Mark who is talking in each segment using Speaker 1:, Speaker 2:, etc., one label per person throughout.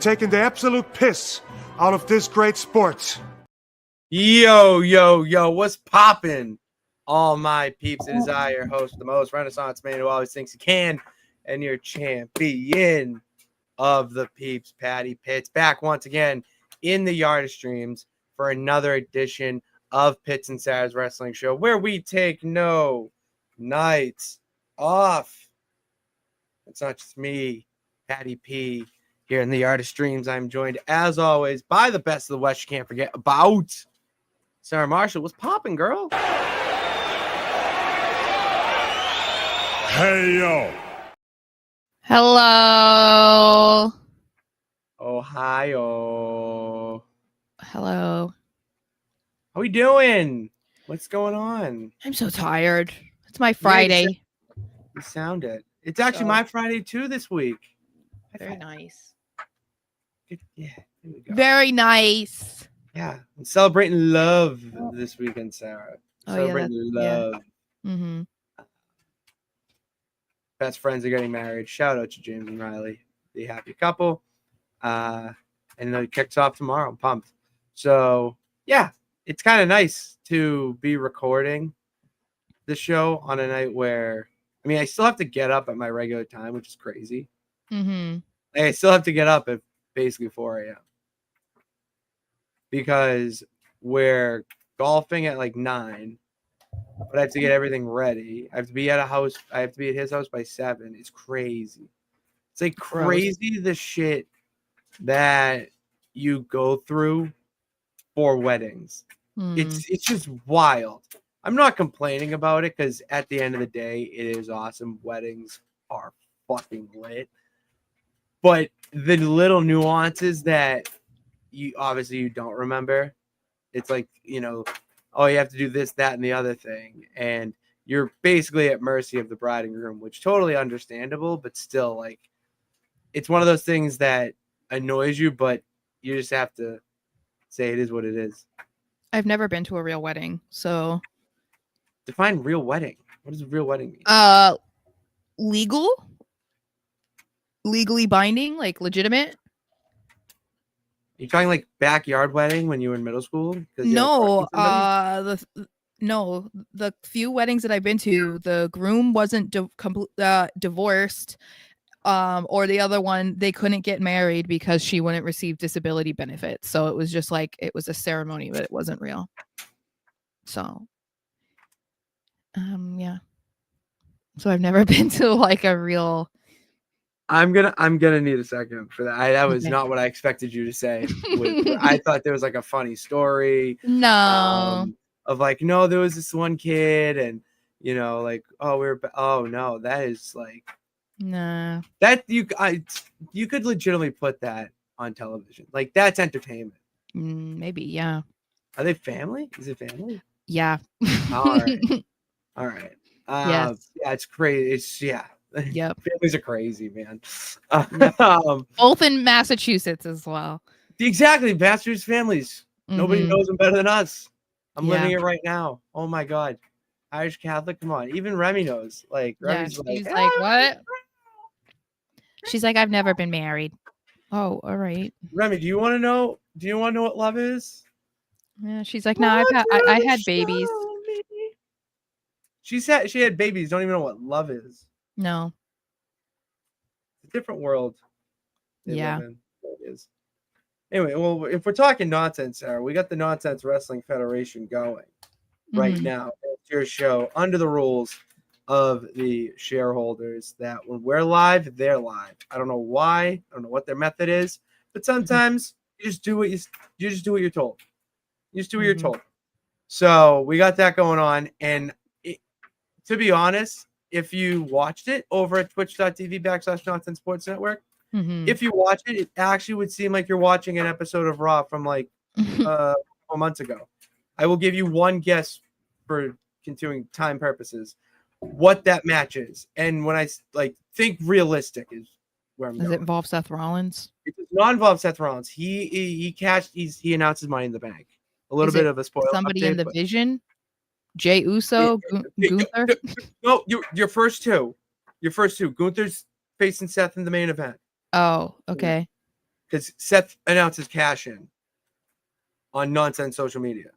Speaker 1: taking the absolute piss out of this great sport.
Speaker 2: Yo, what's poppin'? All my peeps, it is I, your host, the most Renaissance man who always thinks he can, and your champion of the peeps, Patty Pitts, back once again in the Yard of Streams for another edition of Pitts and Sara's Wrestling Show, where we take no nights off. It's not just me, Patty P, here in the Yard of Streams. I'm joined, as always, by the best of the West. You can't forget about Sara Marshall. What's popping, girl?
Speaker 1: Hey, yo.
Speaker 3: Hello.
Speaker 2: Ohio.
Speaker 3: Hello.
Speaker 2: How we doing? What's going on?
Speaker 3: I'm so tired. It's my Friday.
Speaker 2: You sound it. It's actually my Friday too this week.
Speaker 3: Very nice.
Speaker 2: Yeah, there we go.
Speaker 3: Very nice.
Speaker 2: Yeah, I'm celebrating love this weekend, Sara.
Speaker 3: Oh,
Speaker 2: Celebrating love.
Speaker 3: Yeah. Mm-hmm.
Speaker 2: Best friends are getting married. Shout out to James and Riley, the happy couple. And it kicks off tomorrow. I'm pumped. So yeah, it's kind of nice to be recording the show on a night where, I mean, I still have to get up at my regular time, which is crazy.
Speaker 3: Mm-hmm.
Speaker 2: I still have to get up at basically 4 a.m. because we're golfing at like 9, but I have to get everything ready. I have to be at his house by 7. It's crazy. It's like crazy the shit that you go through for weddings. It's just wild. I'm not complaining about it because at the end of the day, it is awesome. Weddings are fucking lit. But the little nuances that you don't remember, it's like, oh, you have to do this, that, and the other thing. And you're basically at mercy of the bride and groom, which totally understandable, but still, like, it's one of those things that annoys you, but you just have to say it is what it is.
Speaker 3: I've never been to a real wedding, so
Speaker 2: Define real wedding. What does a real wedding mean?
Speaker 3: Legally binding, like legitimate.
Speaker 2: Are you talking like backyard wedding when you were in middle school?
Speaker 3: No, the few weddings that I've been to, the groom wasn't divorced, or the other one, they couldn't get married because she wouldn't receive disability benefits. So it was just like, it was a ceremony, but it wasn't real. So, yeah. So I've never been to like a real.
Speaker 2: I'm gonna need a second for that. That was not what I expected you to say. I thought there was like a funny story.
Speaker 3: No.
Speaker 2: Of like, no, there was this one kid, and like, oh no, that is like,
Speaker 3: nah.
Speaker 2: That you could legitimately put that on television. Like, that's entertainment.
Speaker 3: Maybe, yeah.
Speaker 2: Are they family? Is it family?
Speaker 3: Yeah.
Speaker 2: All right.
Speaker 3: Yes.
Speaker 2: Yeah, it's crazy. It's
Speaker 3: Yep.
Speaker 2: Families are crazy, man.
Speaker 3: Yep. Both in Massachusetts as well.
Speaker 2: Exactly. Bastards families. Nobody knows them better than us. I'm living it right now. Oh my God. Irish Catholic. Come on. Even Remy knows. Like, Remy's
Speaker 3: she's like, what? She's like, I've never been married. Oh, all right.
Speaker 2: Remy, do you want to know what love is?
Speaker 3: Yeah, she's like, no, I had babies.
Speaker 2: She said she had babies. Don't even know what love is.
Speaker 3: No.
Speaker 2: It's a different world.
Speaker 3: Yeah.
Speaker 2: It is. Anyway, well, if we're talking nonsense, Sarah, we got the Nonsense Wrestling Federation going right now. It's your show under the rules of the shareholders that when we're live, they're live. I don't know why. I don't know what their method is, but sometimes you just do what you're told. You just do what you're told. So we got that going on, and to be honest, if you watched it over at twitch.tv/Nonsense Sports Network, if you watch it, it actually would seem like you're watching an episode of Raw from like a couple months ago. I will give you one guess for continuing time purposes what that match is. And when I think realistic is where I'm going.
Speaker 3: Does it involve Seth Rollins?
Speaker 2: It does not involve Seth Rollins. He announced his Money in the Bank. A little bit of a spoiler.
Speaker 3: Somebody in the Vision? Jay Uso? Gunther?
Speaker 2: No, your first two. Gunther's facing Seth in the main event.
Speaker 3: Oh, okay.
Speaker 2: because Seth announces cash in on nonsense social media.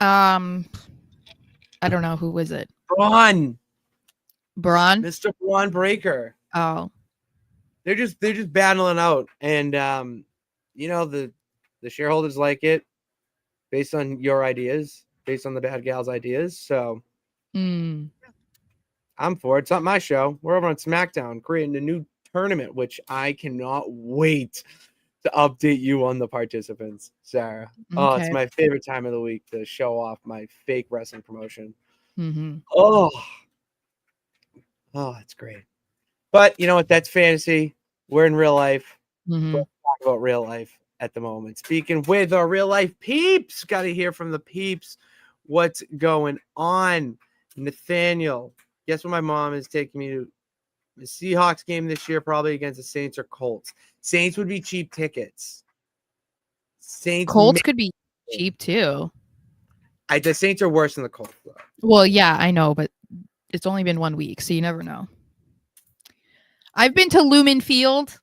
Speaker 3: I don't know, who was it?
Speaker 2: Braun,
Speaker 3: Braun?
Speaker 2: Mr. Braun Breaker.
Speaker 3: Oh.
Speaker 2: They're just battling out, and the shareholders like it based on your ideas, based on the bad gal's ideas. So I'm for it. It's not my show. We're over on SmackDown creating a new tournament, which I cannot wait to update you on the participants, Sarah. Oh, it's
Speaker 3: Okay.
Speaker 2: my favorite time of the week to show off my fake wrestling promotion.
Speaker 3: Mm-hmm.
Speaker 2: Oh, it's great. But you know what? That's fantasy. We're in real life.
Speaker 3: Mm-hmm.
Speaker 2: Let's talk about real life at the moment. Speaking with our real life peeps, got to hear from the peeps what's going on. Nathaniel, guess what my mom is taking me to? The Seahawks game this year, probably against the Saints or Colts. Saints would be cheap tickets.
Speaker 3: Colts could be cheap too.
Speaker 2: The Saints are worse than the Colts, though.
Speaker 3: Well, yeah, I know, but it's only been 1 week, so you never know. I've been to Lumen Field.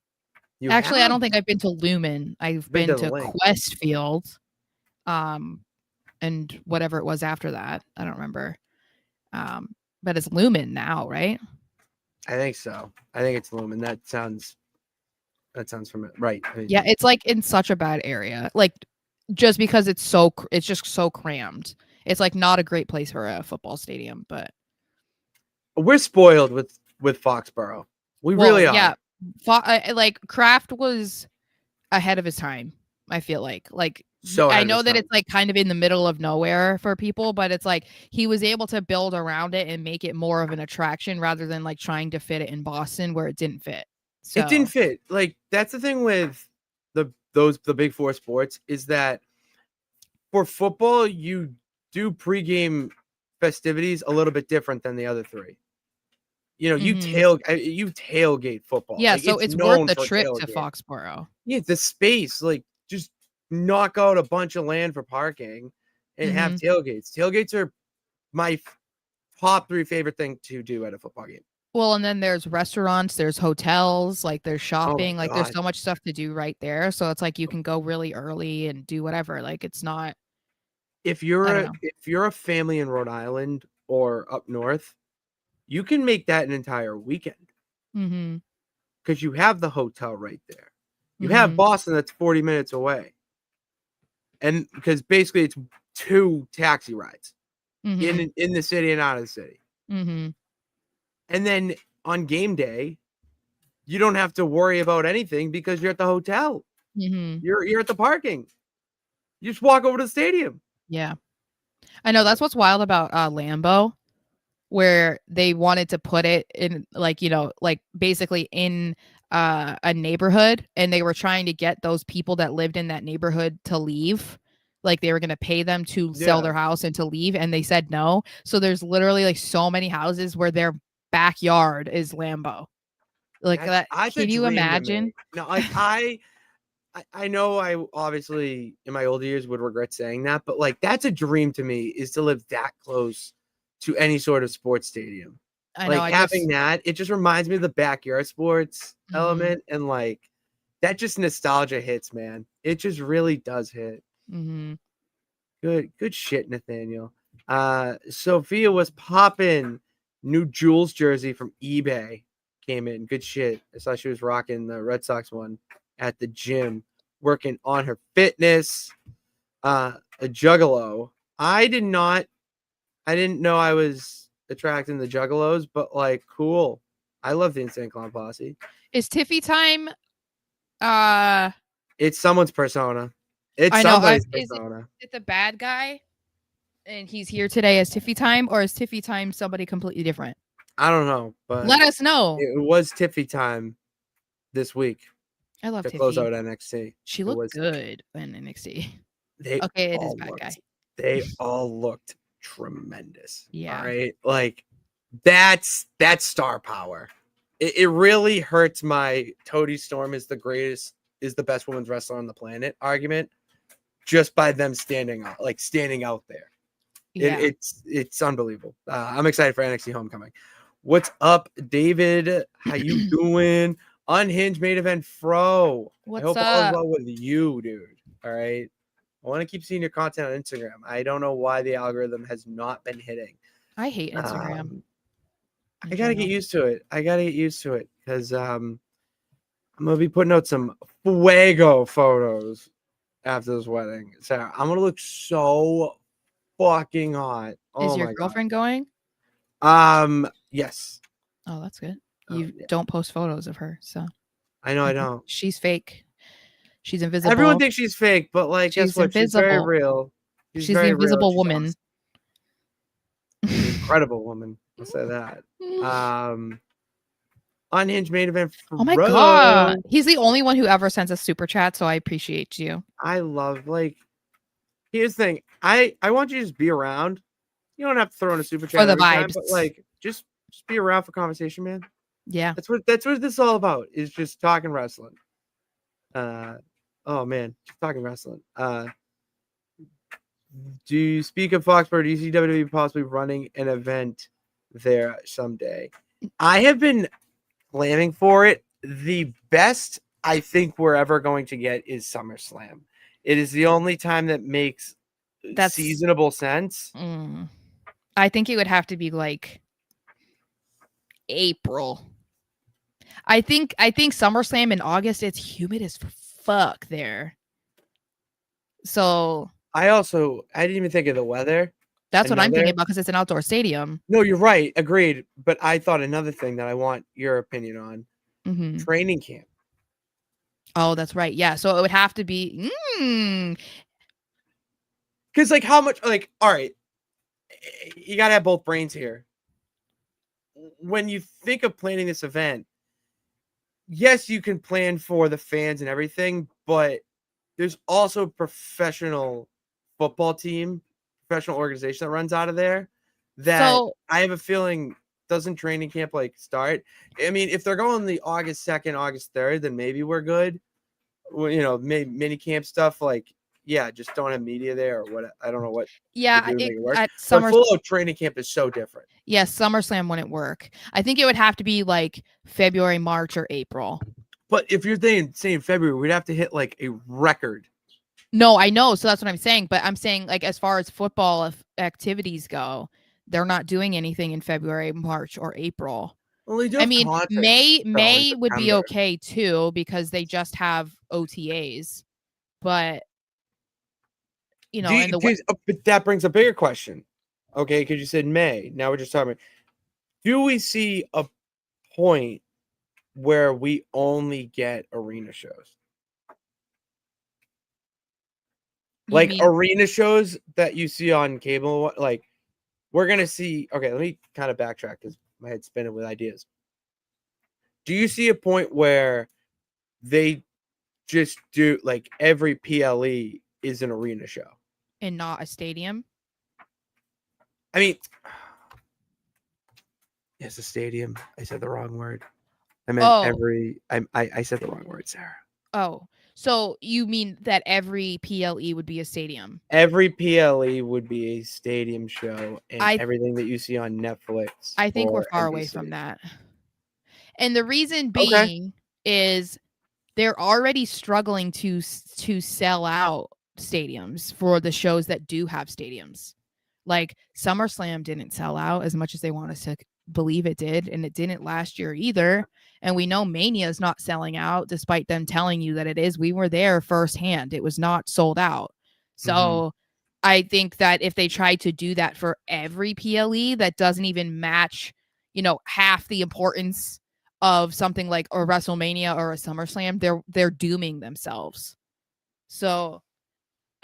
Speaker 3: Actually, I don't think I've been to Lumen. I've been to Quest Field. And whatever it was after that. I don't remember. But it's Lumen now, right?
Speaker 2: I think so. I think it's Lumen. That sounds from right.
Speaker 3: Yeah, it's like in such a bad area. Like just because it's just so crammed. It's like not a great place for a football stadium, but
Speaker 2: we're spoiled with Foxborough. We really are.
Speaker 3: Yeah. Like Kraft was ahead of his time, I feel like. So I know that it's like kind of in the middle of nowhere for people, but it's like he was able to build around it and make it more of an attraction rather than like trying to fit it in Boston where it didn't fit. So
Speaker 2: it didn't fit. Like that's the thing with the big four sports is that for football you do pregame festivities a little bit different than the other three. You tailgate football.
Speaker 3: Yeah, so it's worth the trip to Foxborough.
Speaker 2: Yeah, the space, like just knock out a bunch of land for parking and have tailgates. Tailgates are my top 3 favorite thing to do at a football game.
Speaker 3: Well, and then there's restaurants, there's hotels, like there's shopping, like there's so much stuff to do right there. So it's like you can go really early and do whatever. Like it's not.
Speaker 2: If you're a family in Rhode Island or up north, you can make that an entire weekend. Because you have the hotel right there. You have Boston that's 40 minutes away. And because basically it's 2 taxi rides in the city and out of the city. And then on game day, you don't have to worry about anything because you're at the hotel. You're at the parking. You just walk over to the stadium.
Speaker 3: Yeah. I know that's what's wild about Lambeau, where they wanted to put it in like basically in a neighborhood, and they were trying to get those people that lived in that neighborhood to leave. Like they were going to pay them to sell their house and to leave, and they said no. So there's literally like so many houses where their backyard is Lambeau. Like that. Can you imagine?
Speaker 2: No, I know I obviously in my older years would regret saying that, but like that's a dream to me, is to live that close to any sort of sports stadium. That, it just reminds me of the backyard sports element, and like that just nostalgia hits, man. It just really does hit. Good shit, Nathaniel. Sophia was popping. New Jules jersey from eBay came in. Good shit. I saw she was rocking the Red Sox one at the gym, working on her fitness. A juggalo. I didn't know I was attracting the juggalos, but like, cool. I love the Insane Clown Posse.
Speaker 3: Is Tiffy time?
Speaker 2: It's someone's persona. It's somebody's persona.
Speaker 3: Is it the bad guy? And he's here today as Tiffy time, or is Tiffy time somebody completely different?
Speaker 2: I don't know, but
Speaker 3: let us know.
Speaker 2: It was Tiffy time this week.
Speaker 3: I love
Speaker 2: to
Speaker 3: Tiffy.
Speaker 2: Close out NXT.
Speaker 3: She looked good in NXT. It is bad guy.
Speaker 2: They all looked tremendous.
Speaker 3: Yeah.
Speaker 2: All right. Like that's star power. It really hurts my Toni Storm is the best women's wrestler on the planet argument just by them standing out there. Yeah. It's unbelievable. I'm excited for NXT Homecoming. What's up, David? How you doing? Unhinged main event Fro.
Speaker 3: What's
Speaker 2: I hope all's
Speaker 3: up?
Speaker 2: well with you, dude. All right. I want to keep seeing your content on Instagram. I don't know why the algorithm has not been hitting.
Speaker 3: I hate Instagram.
Speaker 2: I gotta get used to it. Because I'm gonna be putting out some fuego photos after this wedding. Sarah, I'm gonna look so fucking hot. Oh
Speaker 3: Is your
Speaker 2: my
Speaker 3: girlfriend going?
Speaker 2: god. Yes.
Speaker 3: Oh, that's good.
Speaker 2: Oh,
Speaker 3: You
Speaker 2: yeah.
Speaker 3: don't post photos of her, so
Speaker 2: I know I don't.
Speaker 3: she's fake. She's invisible.
Speaker 2: Everyone thinks she's fake, but like, guess
Speaker 3: She's
Speaker 2: what? She's very
Speaker 3: invisible.
Speaker 2: real.
Speaker 3: She's the
Speaker 2: very real.
Speaker 3: invisible
Speaker 2: She's
Speaker 3: woman.
Speaker 2: awesome. She's an incredible woman. I'll say that. Unhinged main event.
Speaker 3: Oh my
Speaker 2: Fro.
Speaker 3: god. He's the only one who ever sends a super chat, so I appreciate you.
Speaker 2: I love here's the thing. I want you to just be around. You don't have to throw in a super chat
Speaker 3: For the
Speaker 2: every time,
Speaker 3: vibes.
Speaker 2: but like just be around for conversation, man.
Speaker 3: Yeah.
Speaker 2: That's what this is all about, is just talking wrestling. Oh man, just talking wrestling. Do you speak of Foxborough? Do you see WWE possibly running an event there someday? I have been planning for it. The best I think we're ever going to get is SummerSlam. It is the only time that makes seasonable sense.
Speaker 3: I think it would have to be like April. I think SummerSlam in August, it's humid as fuck there. So
Speaker 2: I didn't even think of the weather.
Speaker 3: That's what I'm thinking about, because it's an outdoor stadium.
Speaker 2: No, you're right. Agreed. But I thought another thing that I want your opinion on. Training camp.
Speaker 3: Oh, that's right. Yeah. So it would have to be
Speaker 2: because like how much, like, all right, you gotta have both brains here. When you think of planning this event, yes, you can plan for the fans and everything, but there's also a professional football team, professional organization that runs out of there that I have a feeling doesn't training camp like start. I mean, if they're going the August 2nd, August 3rd, then maybe we're good. Well, you know, mini camp stuff, like, yeah, just don't have media there or what. I don't know what.
Speaker 3: Yeah,
Speaker 2: but full out training camp is so different.
Speaker 3: Yes, SummerSlam wouldn't work. I think it would have to be like February, March, or April.
Speaker 2: But if you're saying February, we'd have to hit like a record.
Speaker 3: No, I know. So that's what I'm saying. But I'm saying, like, as far as football activities go, they're not doing anything in February, March, or April.
Speaker 2: Well,
Speaker 3: I mean, May would be okay too, because they just have OTAs. But you know,
Speaker 2: but that brings a bigger question. Okay, because you said May. Now we're just talking about, do we see a point where we only get arena shows? Like arena shows that you see on cable, like we're gonna see. Okay, let me kind of backtrack because my head's spinning with ideas. Do you see a point where they just do like every PLE is an arena show
Speaker 3: and not a stadium?
Speaker 2: I mean, yes, a stadium. I said the wrong word. I meant I said the wrong word, Sarah.
Speaker 3: Oh, so you mean that every PLE would be a stadium?
Speaker 2: Every PLE would be a stadium show, and everything that you see on Netflix.
Speaker 3: I think we're far away from that. And the reason being is they're already struggling to sell out stadiums for the shows that do have stadiums. Like SummerSlam didn't sell out as much as they want us to believe it did, and it didn't last year either. And we know Mania is not selling out, despite them telling you that it is. We were there firsthand. It was not sold out. So I think that if they tried to do that for every PLE, that doesn't even match, you know, half the importance of something like a WrestleMania or a SummerSlam. They're dooming themselves. So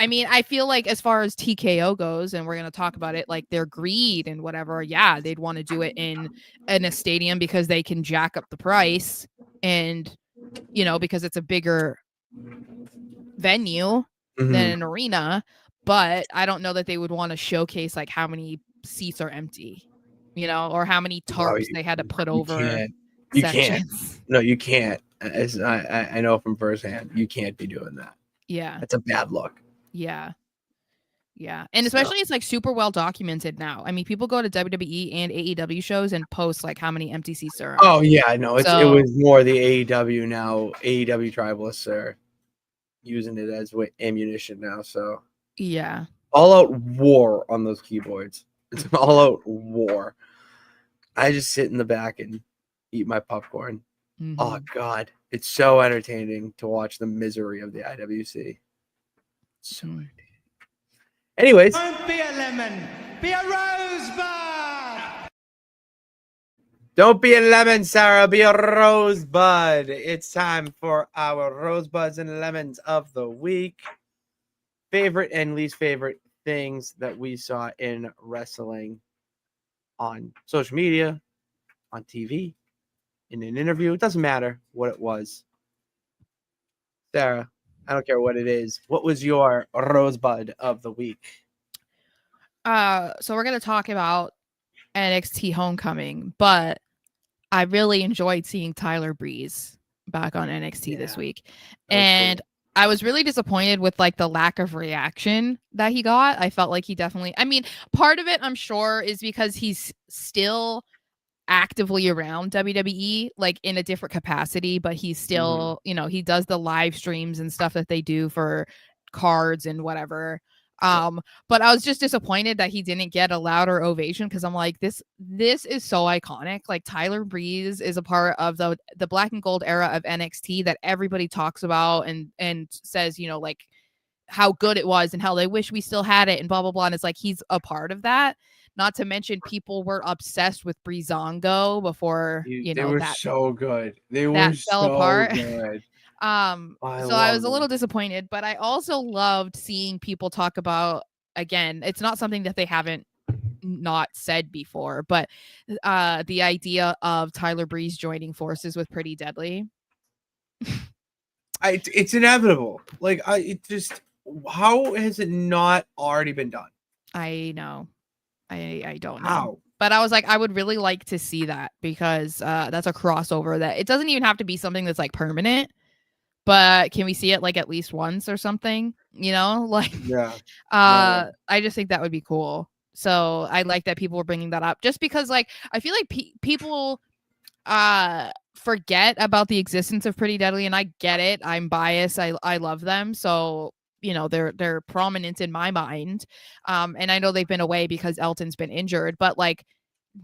Speaker 3: I mean, I feel like as far as TKO goes, and we're going to talk about it, like their greed and whatever, yeah, they'd want to do it in a stadium because they can jack up the price, and, you know, because it's a bigger venue than an arena. But I don't know that they would want to showcase like how many seats are empty, you know, or how many tarps they had to put over.
Speaker 2: You can't. No, you can't. As I know from firsthand, you can't be doing that.
Speaker 3: Yeah.
Speaker 2: That's a bad look.
Speaker 3: Yeah. Yeah. And
Speaker 2: So-
Speaker 3: especially it's like super well documented now. I mean, people go to WWE and AEW shows and post like how many empty seats there are.
Speaker 2: Oh yeah, I know. It
Speaker 3: So-
Speaker 2: was more the AEW now. AEW tribalists are using it as ammunition now. So
Speaker 3: Yeah.
Speaker 2: all out war on those keyboards. It's an all out war. I just sit in the back and eat my popcorn.
Speaker 3: Mhm.
Speaker 2: Oh God, it's so entertaining to watch the misery of the IWC. So
Speaker 3: Mm.
Speaker 2: entertaining. Anyways,
Speaker 4: Don't be a lemon, be a rosebud.
Speaker 2: don't be a lemon, Sarah. Be a rosebud. It's time for our rosebuds and lemons of the week. Favorite and least favorite things that we saw in wrestling on social media, on TV, in an interview. It doesn't matter what it was. Sarah, I don't care what it is. What was your rosebud of the week?
Speaker 3: So we're gonna talk about NXT Homecoming, but I really enjoyed seeing Tyler Breeze back on NXT this
Speaker 2: Yeah,
Speaker 3: week.
Speaker 2: that was
Speaker 3: And
Speaker 2: cool.
Speaker 3: I was really disappointed with like the lack of reaction that he got. I felt like he definitely, I mean, part of it I'm sure is because he's still actively around WWE, like in a different capacity, but he's still, you know, he does the live streams and stuff that they do for cards and whatever. But I was just disappointed that he didn't get a louder ovation because I'm like, this is so iconic. Like Tyler Breeze is a part of the black and gold era of NXT that everybody talks about and says, you know, like how good it was and how they wish we still had it and blah blah blah. And it's like he's a part of that. Not to mention people were obsessed with Breezango before, you
Speaker 2: They
Speaker 3: know,
Speaker 2: were
Speaker 3: that
Speaker 2: so good. They
Speaker 3: that
Speaker 2: were
Speaker 3: fell
Speaker 2: so
Speaker 3: apart.
Speaker 2: good.
Speaker 3: So I was
Speaker 2: love
Speaker 3: a little
Speaker 2: them.
Speaker 3: disappointed, but I also loved seeing people talk about, again, it's not something that they haven't not said before, but the idea of Tyler Breeze joining forces with Pretty Deadly.
Speaker 2: It's inevitable. Like it just, how has it not already been done?
Speaker 3: I know. I don't know.
Speaker 2: How?
Speaker 3: But I was like, I would really like to see that because that's a crossover that it doesn't even have to be something that's like permanent, but can we see it like at least once or something? You know, like
Speaker 2: Yeah.
Speaker 3: I just think that would be cool. So I like that people were bringing that up just because like I feel like people forget about the existence of Pretty Deadly, and I get it. I'm biased. I love them. So, you know, they're prominent in my mind. And I know they've been away because Elton's been injured, but like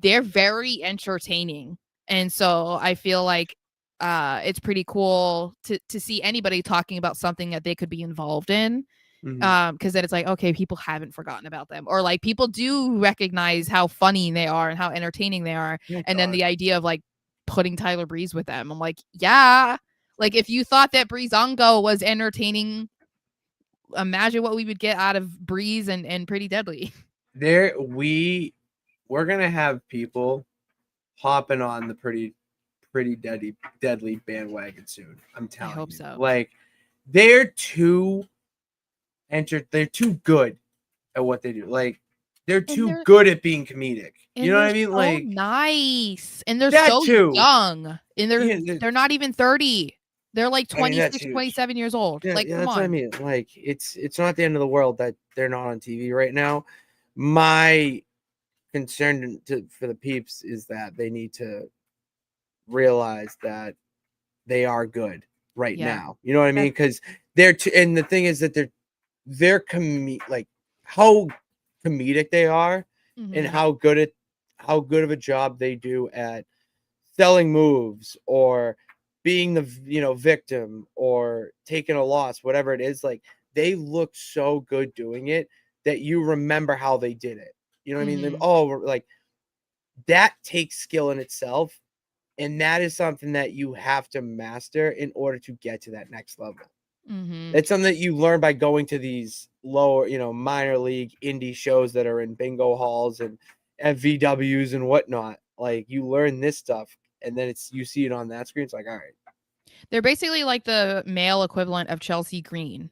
Speaker 3: they're very entertaining. And so I feel like it's pretty cool to see anybody talking about something that they could be involved in.
Speaker 2: Mhm.
Speaker 3: Because then it's like, okay, people haven't forgotten about them, or like people do recognize how funny they are and how entertaining they are.
Speaker 2: Yeah,
Speaker 3: And then
Speaker 2: God.
Speaker 3: the idea of like putting Tyler Breeze with them, I'm like, yeah, like if you thought that Breezango was entertaining, imagine what we would get out of Breeze and Pretty Deadly.
Speaker 2: We're gonna have people hopping on the pretty deadly bandwagon soon. I'm telling you.
Speaker 3: hope so.
Speaker 2: Like they're too good at what they do. Like they're too
Speaker 3: they're-
Speaker 2: good at being comedic.
Speaker 3: And
Speaker 2: You know what I
Speaker 3: they're
Speaker 2: mean?
Speaker 3: so
Speaker 2: Like
Speaker 3: nice, and they're
Speaker 2: that
Speaker 3: so
Speaker 2: too.
Speaker 3: young, and
Speaker 2: Yeah,
Speaker 3: they're not even 30. They're like
Speaker 2: I mean, that's
Speaker 3: 26,
Speaker 2: huge.
Speaker 3: 27 years old.
Speaker 2: Yeah,
Speaker 3: Like,
Speaker 2: yeah,
Speaker 3: come
Speaker 2: that's
Speaker 3: on.
Speaker 2: what I mean. Like it's not the end of the world that they're not on TV right now. My concern for the peeps is that they need to realize that they are good right
Speaker 3: Yeah.
Speaker 2: now. You know what I mean? Because and the thing is that they're like how comedic they are and
Speaker 3: Mhm.
Speaker 2: how good of a job they do at selling moves or being the victim or taking a loss, whatever it is. Like they look so good doing it that you remember how they did it. You know what I mean?
Speaker 3: Mhm.
Speaker 2: Like that takes skill in itself. And that is something that you have to master in order to get to that next level.
Speaker 3: Mhm.
Speaker 2: It's something that you learn by going to these lower, minor league indie shows that are in bingo halls and VWs and whatnot. Like you learn this stuff and then you see it on that screen. It's like, all right.
Speaker 3: They're basically like the male equivalent of Chelsea Green.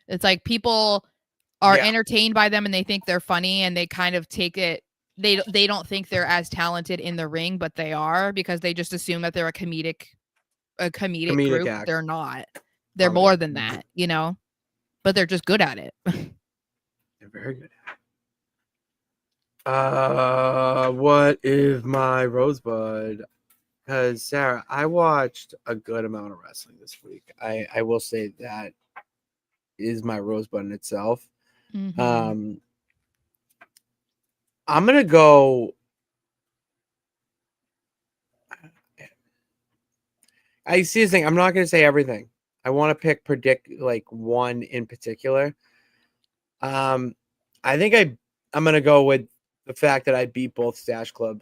Speaker 3: It's like people are
Speaker 2: Yeah.
Speaker 3: entertained by them and they think they're funny and they kind of take it. They don't think they're as talented in the ring, but they are because they just assume that they're a comedic group.
Speaker 2: act.
Speaker 3: They're not. They're
Speaker 2: Comedy
Speaker 3: more
Speaker 2: act.
Speaker 3: than that, you know. But they're just good at it.
Speaker 2: They're very good at. What is my rosebud? Because Sarah, I watched a good amount of wrestling this week. I will say that is my rosebud in itself.
Speaker 3: Mhm.
Speaker 2: I'm gonna go. I see this thing. I'm not gonna say everything. I want to predict like one in particular. I think I'm gonna go with the fact that I beat both Stash Club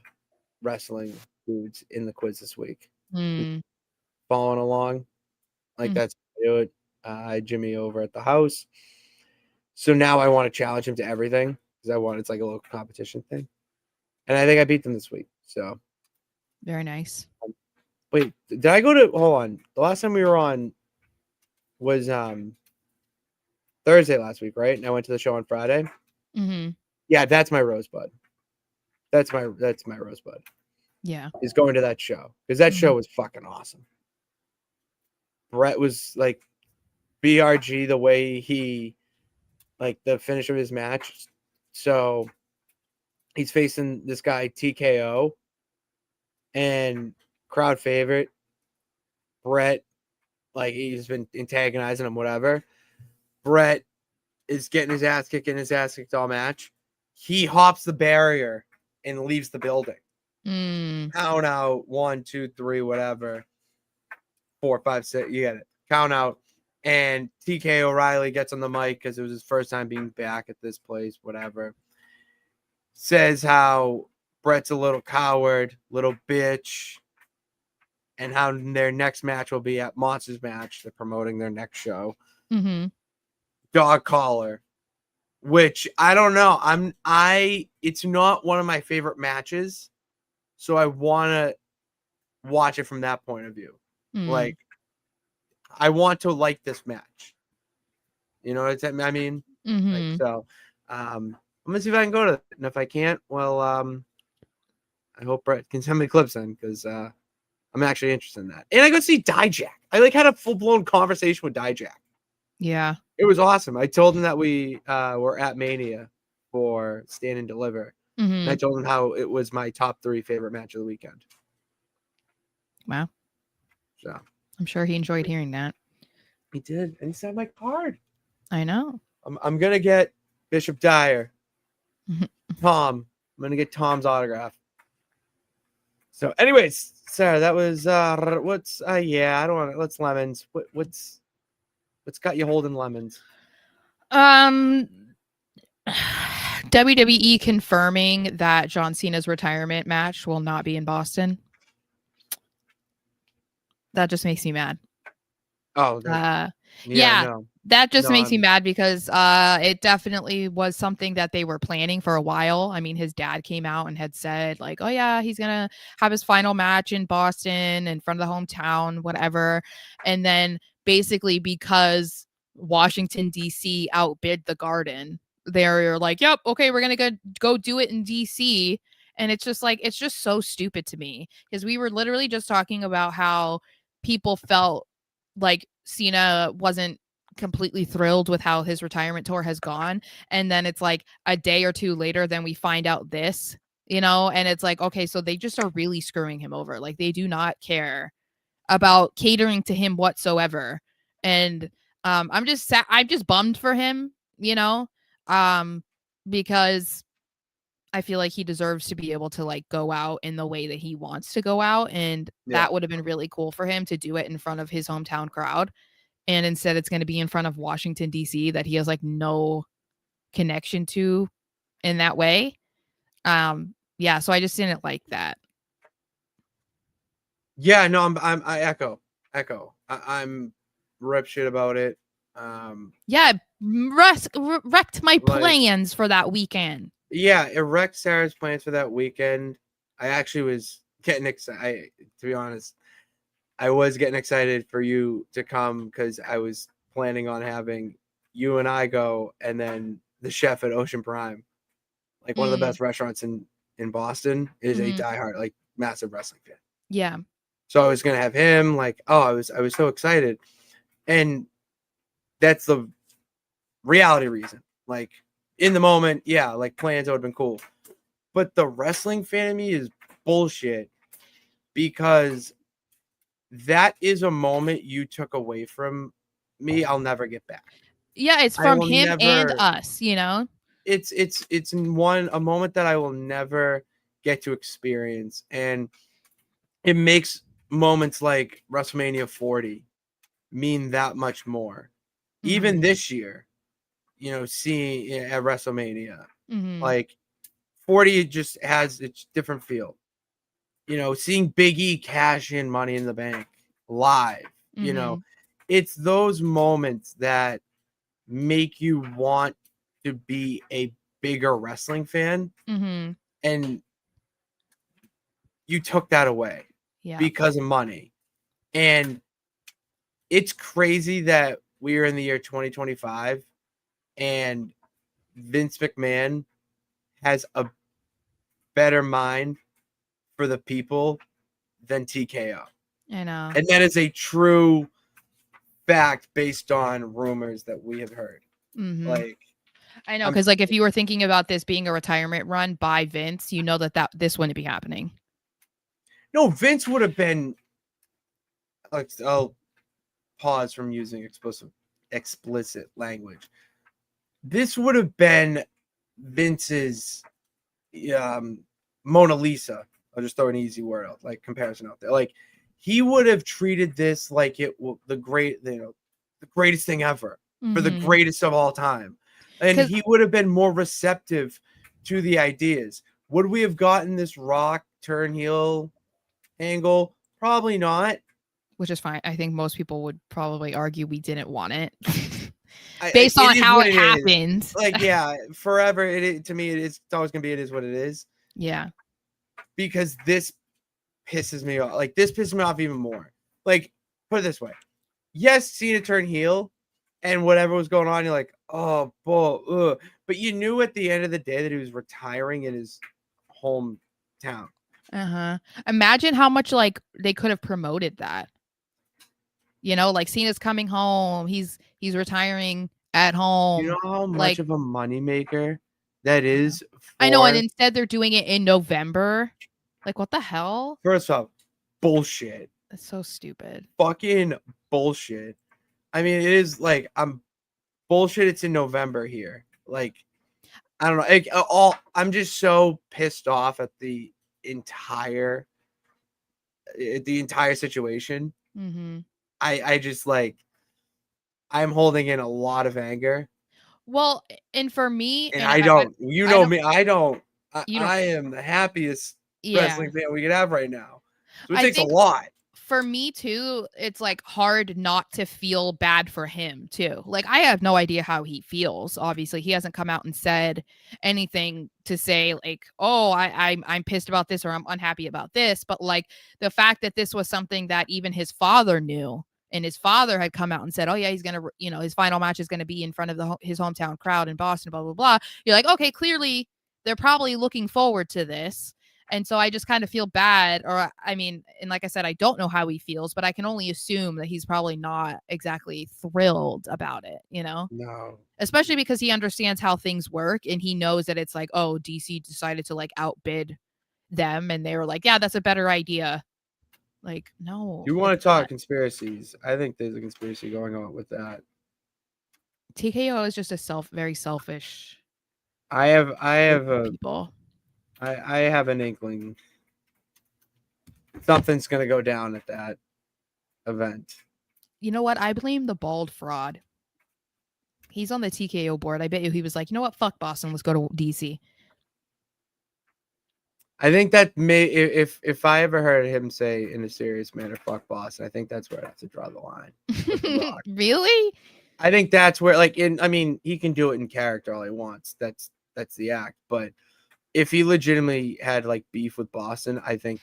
Speaker 2: wrestling dudes in the quiz this week.
Speaker 3: Mm.
Speaker 2: Following along, like
Speaker 3: Mm.
Speaker 2: that's how I do it. I Jimmy over at the house. So now I want to challenge him to everything because it's like a little competition thing. And I think I beat them this week. So
Speaker 3: Very nice.
Speaker 2: wait, did I go to hold on? The last time we were on was Thursday last week, right? And I went to the show on Friday.
Speaker 3: Mm-hmm.
Speaker 2: Yeah, that's my rosebud. That's my rosebud.
Speaker 3: Yeah.
Speaker 2: Is going to that show because that
Speaker 3: Mhm.
Speaker 2: show was fucking awesome. Brett was like BRG the way he like the finish of his match. So he's facing this guy TKO and crowd favorite Brett. Like he's been antagonizing him, whatever. Brett is getting his ass kicked all match. He hops the barrier and leaves the building.
Speaker 3: Mm.
Speaker 2: Count out 1, 2, 3, whatever. 4, 5, 6. You get it. Count out. And TK O'Reilly gets on the mic because it was his first time being back at this place, whatever. Says how Brett's a little coward, little bitch, and how their next match will be at Monsters Match. They're promoting their next show.
Speaker 3: Mm-hmm.
Speaker 2: Dog collar, which I don't know. It's not one of my favorite matches, so I want to watch it from that point of view.
Speaker 3: Mm.
Speaker 2: Like, I want to like this match. You know what I mean?
Speaker 3: Mm-hmm.
Speaker 2: Like, so, I'm gonna see if I can go to it, and if I can't, well, I hope Brett can send me clips then, because I'm actually interested in that. And I go see Dijak. I like had a full blown conversation with Dijak.
Speaker 3: Yeah.
Speaker 2: It was awesome. I told him that we were at Mania for Stand and Deliver.
Speaker 3: Mm-hmm.
Speaker 2: And I told him how it was my top 3 favorite match of the weekend.
Speaker 3: Wow.
Speaker 2: So
Speaker 3: I'm sure he enjoyed hearing that.
Speaker 2: he did, and he signed my card.
Speaker 3: I know.
Speaker 2: I'm gonna get Bishop Dyer.
Speaker 3: Mhm.
Speaker 2: Tom. I'm gonna get Tom's autograph. So, anyways, Sarah, that was what's yeah, I don't want to. Let's lemons. What's got you holding lemons?
Speaker 3: WWE confirming that John Cena's retirement match will not be in Boston. That just makes me mad.
Speaker 2: Oh,
Speaker 3: yeah,
Speaker 2: no.
Speaker 3: that just
Speaker 2: No,
Speaker 3: makes me mad because it definitely was something that they were planning for a while. I mean, his dad came out and had said like, oh yeah, he's gonna have his final match in Boston in front of the hometown, whatever. And then basically because Washington DC outbid the Garden, they're like, yep, okay, we're gonna go do it in DC. And it's just like, it's just so stupid to me because we were literally just talking about how people felt like Cena wasn't completely thrilled with how his retirement tour has gone. And then it's like a day or two later, then we find out this, and it's like, okay, so they just are really screwing him over. Like they do not care about catering to him whatsoever. And I'm just bummed for him, because I feel like he deserves to be able to like go out in the way that he wants to go out. And that would have been really cool for him to do it in front of his hometown crowd. And instead it's going to be in front of Washington, DC that he has like no connection to in that way. Yeah. So I just didn't like that.
Speaker 2: Yeah, no, I echo. I'm rip shit about it.
Speaker 3: Yeah. Wrecked my plans for that weekend.
Speaker 2: Yeah, it wrecked Sarah's plans for that weekend. I actually was getting excited. To be honest, I was getting excited for you to come because I was planning on having you and I go, and then the chef at Ocean Prime, like one of the best restaurants in Boston, is a diehard, like massive wrestling fan.
Speaker 3: Yeah.
Speaker 2: So I was gonna have him. Like, oh, I was so excited, and that's the reality reason. Like, in the moment, yeah, like plans would have been cool. But the wrestling fan of me is bullshit because that is a moment you took away from me. I'll never get back.
Speaker 3: Yeah, it's
Speaker 2: I
Speaker 3: from
Speaker 2: will
Speaker 3: him and
Speaker 2: never.
Speaker 3: us, you know?
Speaker 2: It's a moment that I will never get to experience, and it makes moments like WrestleMania 40 mean that much more. Even
Speaker 3: Mhm.
Speaker 2: this year, seeing it at WrestleMania,
Speaker 3: Mhm.
Speaker 2: like 40 just has its different feel. Seeing Big E cash in Money in the Bank live,
Speaker 3: Mhm.
Speaker 2: it's those moments that make you want to be a bigger wrestling fan,
Speaker 3: Mhm.
Speaker 2: and you took that away
Speaker 3: Yeah.
Speaker 2: because of money. And it's crazy that we are in the year 2025 and Vince McMahon has a better mind for the people than TKO.
Speaker 3: I know.
Speaker 2: And that is a true fact based on rumors that we have heard.
Speaker 3: Mhm.
Speaker 2: Like,
Speaker 3: I know,
Speaker 2: I'm
Speaker 3: because like if you were thinking about this being a retirement run by Vince, you know that this wouldn't be happening.
Speaker 2: no, Vince would have been like, I'll pause from using explicit language. This would have been Vince's Mona Lisa. I'll just throw an easy word out, like comparison out there. Like, he would have treated this like the greatest thing ever, for the
Speaker 3: Mhm.
Speaker 2: greatest of all time, and
Speaker 3: 'Cause
Speaker 2: he would have been more receptive to the ideas. Would we have gotten this Rock turn heel angle? Probably not.
Speaker 3: which is fine. I think most people would probably argue we didn't want it. Based
Speaker 2: It
Speaker 3: on
Speaker 2: is
Speaker 3: how
Speaker 2: what
Speaker 3: it
Speaker 2: it is.
Speaker 3: happened.
Speaker 2: Like, yeah, forever. To me, it's always gonna be. It is what it is,
Speaker 3: Yeah.
Speaker 2: because this pisses me off. Like, this pisses me off even more. Like, put it this way: yes, Cena turned heel, and whatever was going on, you're like, oh, bull, ugh. But you knew at the end of the day that he was retiring in his hometown.
Speaker 3: Uh-huh. Imagine how much like they could have promoted that. Like Cena's coming home. He's retiring at
Speaker 2: You
Speaker 3: home.
Speaker 2: know how much
Speaker 3: Like
Speaker 2: of a moneymaker that is
Speaker 3: I know, and
Speaker 2: for.
Speaker 3: instead they're doing it in November. Like what the hell?
Speaker 2: First off, bullshit.
Speaker 3: That's so stupid.
Speaker 2: Fucking bullshit. I mean, it is like, I'm bullshit. It's in November here. Like, I don't know. I'm just so pissed off at the entire situation.
Speaker 3: Mm-hmm.
Speaker 2: I just like, I'm holding in a lot of anger,
Speaker 3: Well, and for me,
Speaker 2: and
Speaker 3: and
Speaker 2: I don't. You
Speaker 3: I
Speaker 2: know
Speaker 3: don't,
Speaker 2: me. I don't.
Speaker 3: you don't,
Speaker 2: I am the happiest
Speaker 3: yeah.
Speaker 2: wrestling fan we could have right now. So it
Speaker 3: I
Speaker 2: takes a
Speaker 3: think
Speaker 2: lot.
Speaker 3: for me too, it's like hard not to feel bad for him too. Like I have no idea how he feels. Obviously, he hasn't come out and said anything to say like, "Oh, I'm pissed about this or I'm unhappy about this." But like the fact that this was something that even his father knew, and his father had come out and said, "Oh yeah, he's gonna, his final match is gonna be in front of his hometown crowd in Boston." Blah blah blah. You're like, okay, clearly they're probably looking forward to this. And so I just kind of feel bad, or I mean, and like I said, I don't know how he feels, but I can only assume that he's probably not exactly thrilled about it.
Speaker 2: No.
Speaker 3: Especially because he understands how things work and he knows that it's like, oh, DC decided to like outbid them and they were like, yeah, that's a better idea. Like, no,
Speaker 2: You want
Speaker 3: it's
Speaker 2: to talk
Speaker 3: not.
Speaker 2: conspiracies? I think there's a conspiracy going on with that.
Speaker 3: TKO is just very selfish
Speaker 2: I have
Speaker 3: group of
Speaker 2: a
Speaker 3: people.
Speaker 2: I have an inkling something's gonna go down at that event.
Speaker 3: You know what? I blame the bald fraud. He's on the TKO board. I bet you he was like, you know what? Fuck Boston. Let's go to DC.
Speaker 2: I think that if I ever heard him say in a serious manner, "Fuck Boston," I think that's where I have to draw the line with The Rock.
Speaker 3: Really?
Speaker 2: I think that's where, like, I mean, he can do it in character all he wants. That's the act. But if he legitimately had like beef with Boston, I think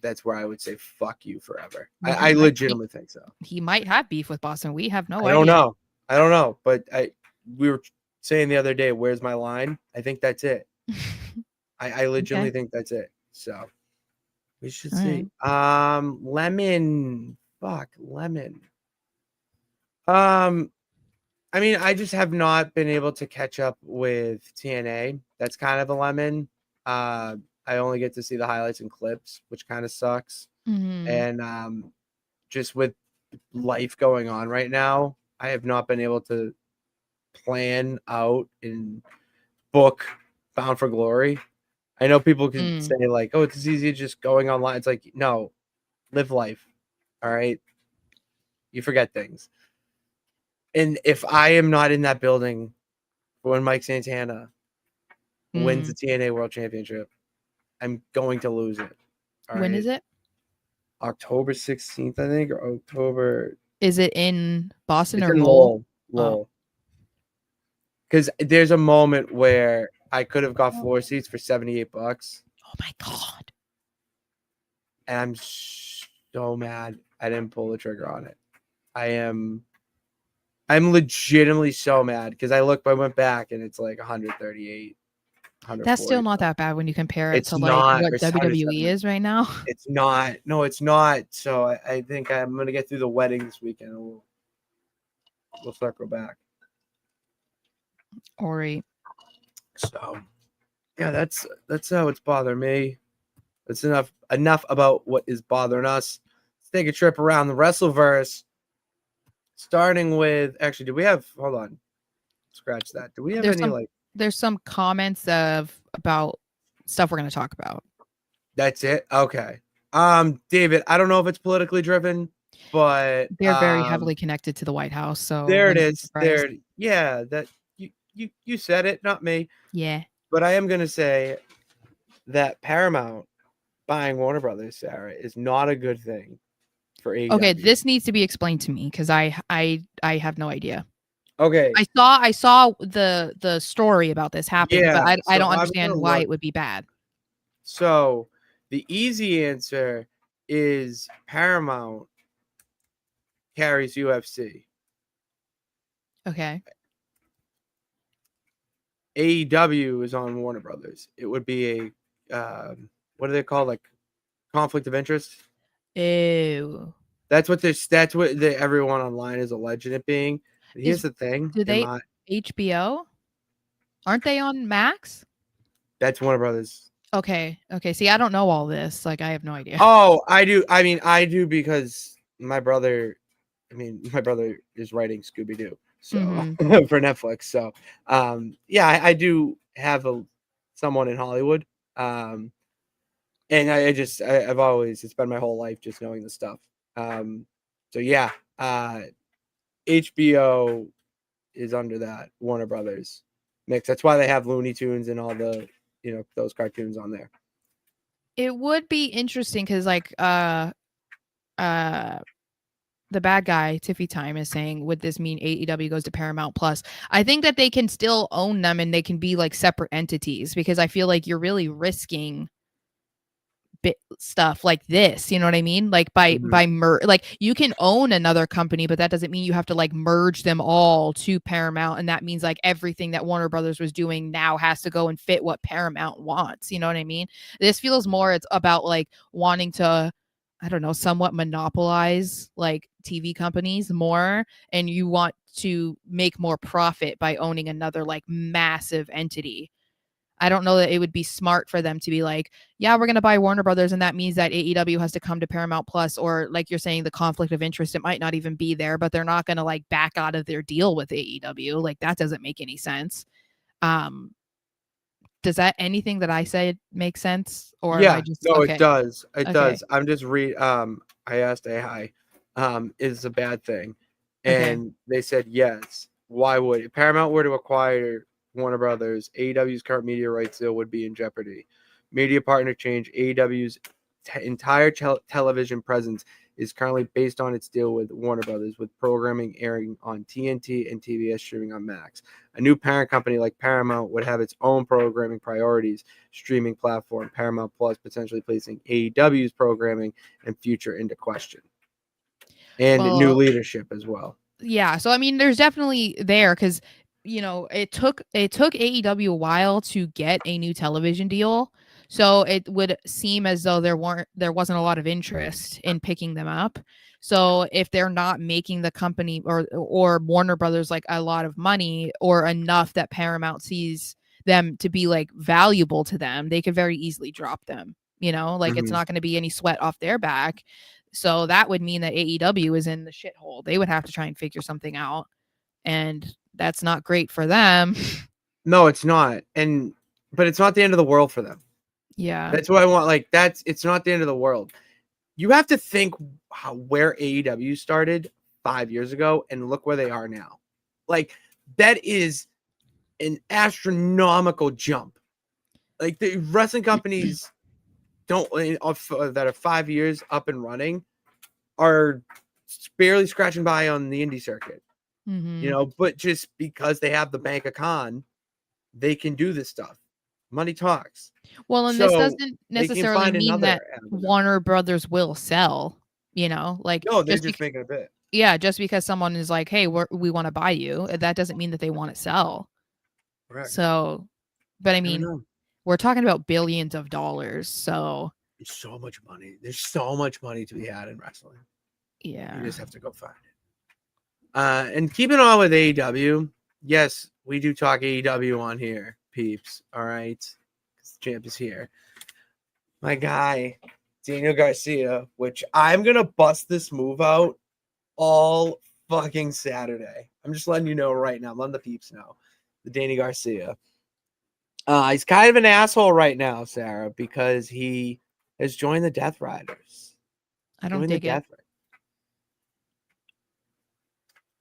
Speaker 2: that's where I would say "fuck you" forever.
Speaker 3: Well,
Speaker 2: I legitimately think so.
Speaker 3: he might have beef with Boston. We have no
Speaker 2: I don't
Speaker 3: idea.
Speaker 2: know. I don't know. But we were saying the other day, "Where's my line?" I think that's it. I legitimately think that's it. So we should
Speaker 3: All
Speaker 2: see. Lemon. Fuck, Lemon. I mean, I just have not been able to catch up with TNA. That's kind of a lemon. I only get to see the highlights and clips, which kind of sucks. And just with life going on right now, I have not been able to plan out and book Bound for Glory. I know people can say like, oh, it's easy just going online. It's like, no, live life. All right. You forget things. And if I am not in that building when Mike Santana wins the TNA World Championship, I'm going to lose it. All
Speaker 3: When
Speaker 2: right?
Speaker 3: is it?
Speaker 2: October 16th, I think, or October.
Speaker 3: Is it in Boston
Speaker 2: It's
Speaker 3: or
Speaker 2: in
Speaker 3: Lowell?
Speaker 2: Lowell. Because there's a moment where I could have got floor seats for $78.
Speaker 3: Oh my God.
Speaker 2: And I'm so mad I didn't pull the trigger on it. I'm legitimately so mad because I went back and it's like 138.
Speaker 3: That's still not that bad when you compare it
Speaker 2: It's
Speaker 3: to
Speaker 2: not,
Speaker 3: like what
Speaker 2: or 77.
Speaker 3: WWE is right now.
Speaker 2: It's not. No, it's not. So I think I'm gonna get through the wedding this weekend and we'll circle back.
Speaker 3: All right.
Speaker 2: So yeah, that's how it's bothering me. That's enough about what is bothering us. Let's take a trip around the Wrestleverse. Starting with hold on. Scratch that. Do we have
Speaker 3: there's some comments about stuff we're going to talk about.
Speaker 2: That's it? Okay. David, I don't know if it's politically driven, but
Speaker 3: they're very heavily connected to the White House. So
Speaker 2: there it is. There. Yeah, that you said it, not me.
Speaker 3: Yeah.
Speaker 2: But I am gonna say that Paramount buying Warner Brothers, Sarah, is not a good thing for AEW.
Speaker 3: Okay, this needs to be explained to me because I have no idea.
Speaker 2: Okay.
Speaker 3: I saw the story about this happening, but I don't understand why it would be bad.
Speaker 2: So the easy answer is Paramount carries UFC.
Speaker 3: Okay.
Speaker 2: AEW is on Warner Brothers. It would be a what do they call, like, conflict of interest?
Speaker 3: Ew.
Speaker 2: That's what everyone online is alleging it being. Here's the thing.
Speaker 3: Do they HBO? Aren't they on Max?
Speaker 2: That's Warner Brothers.
Speaker 3: Okay. See, I don't know all this. Like, I have no idea.
Speaker 2: Oh, I do. I mean, I do because my brother is writing Scooby-Doo, so for Netflix. So, yeah, I do have someone in Hollywood, and I've always, it's been my whole life just knowing the stuff. So yeah, HBO is under that Warner Brothers mix. That's why they have Looney Tunes and all the, those cartoons on there.
Speaker 3: It would be interesting because, like, the bad guy Tiffy Time is saying, would this mean AEW goes to Paramount Plus? I think that they can still own them and they can be like separate entities, because I feel like you're really risking stuff like this, you know what I mean? Like by like you can own another company, but that doesn't mean you have to like merge them all to Paramount, and that means like everything that Warner Brothers was doing now has to go and fit what Paramount wants, you know what I mean? This feels more, it's about like wanting to, I don't know, somewhat monopolize like TV companies more, and you want to make more profit by owning another like massive entity. I don't know that it would be smart for them to be like, yeah, we're going to buy Warner Brothers, and that means that AEW has to come to Paramount Plus, or like you're saying, the conflict of interest, it might not even be there, but they're not going to like back out of their deal with AEW. Like, that doesn't make any sense. Does that, anything that I said make sense? Or
Speaker 2: yeah,
Speaker 3: am I just,
Speaker 2: it does. It
Speaker 3: Okay.
Speaker 2: does. I'm just I asked AI, is a bad thing, and they said yes. Why would if Paramount were to acquire Warner Brothers, AEW's current media rights deal would be in jeopardy. Media partner change. AEW's entire television presence is currently based on its deal with Warner Brothers, with programming airing on TNT and TBS streaming on Max. A new parent company like Paramount would have its own programming priorities, streaming platform Paramount Plus, potentially placing AEW's programming and future into question. And new leadership as well.
Speaker 3: Yeah, so I mean, there's definitely there, because it took AEW a while to get a new television deal. So it would seem as though there wasn't a lot of interest in picking them up. So if they're not making the company or Warner Brothers like a lot of money or enough that Paramount sees them to be like valuable to them, they could very easily drop them. Like it's not going to be any sweat off their back. So that would mean that AEW is in the shithole. They would have to try and figure something out. And that's not great for them.
Speaker 2: No, it's not. But it's not the end of the world for them.
Speaker 3: Yeah.
Speaker 2: That's what I want. Like it's not the end of the world. You have to think where AEW started 5 years ago and look where they are now. Like that is an astronomical jump. Like the wrestling companies that are 5 years up and running are barely scratching by on the indie circuit. But just because they have the bank of con, they can do this stuff. Money talks.
Speaker 3: Well, and this doesn't necessarily mean that Warner Brothers will sell, like
Speaker 2: no, they're just making a bit.
Speaker 3: Yeah, just because someone is like, hey, we want to buy you, that doesn't mean that they want to sell.
Speaker 2: Correct.
Speaker 3: So, but I mean, we're talking about billions of dollars. So
Speaker 2: there's so much money. There's so much money to be had in wrestling.
Speaker 3: Yeah.
Speaker 2: You just have to go find it. And keeping on with AEW, yes, we do talk AEW on here, peeps. All right. The champ is here. My guy, Daniel Garcia, which I'm going to bust this move out all fucking Saturday. I'm just letting you know right now. I'm letting the peeps know. The Danny Garcia. He's kind of an asshole right now, Sarah, because he has joined the Death Riders.
Speaker 3: I don't dig it.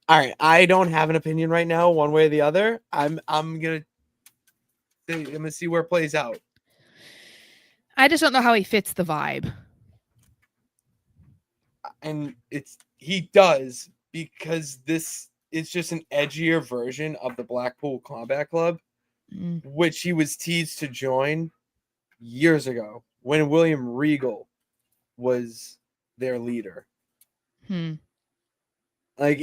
Speaker 2: All right, I don't have an opinion right now, one way or the other. I'm gonna see where it plays out.
Speaker 3: I just don't know how he fits the vibe.
Speaker 2: And he does, because this is just an edgier version of the Blackpool Combat Club, which he was teased to join years ago when William Regal was their leader. Like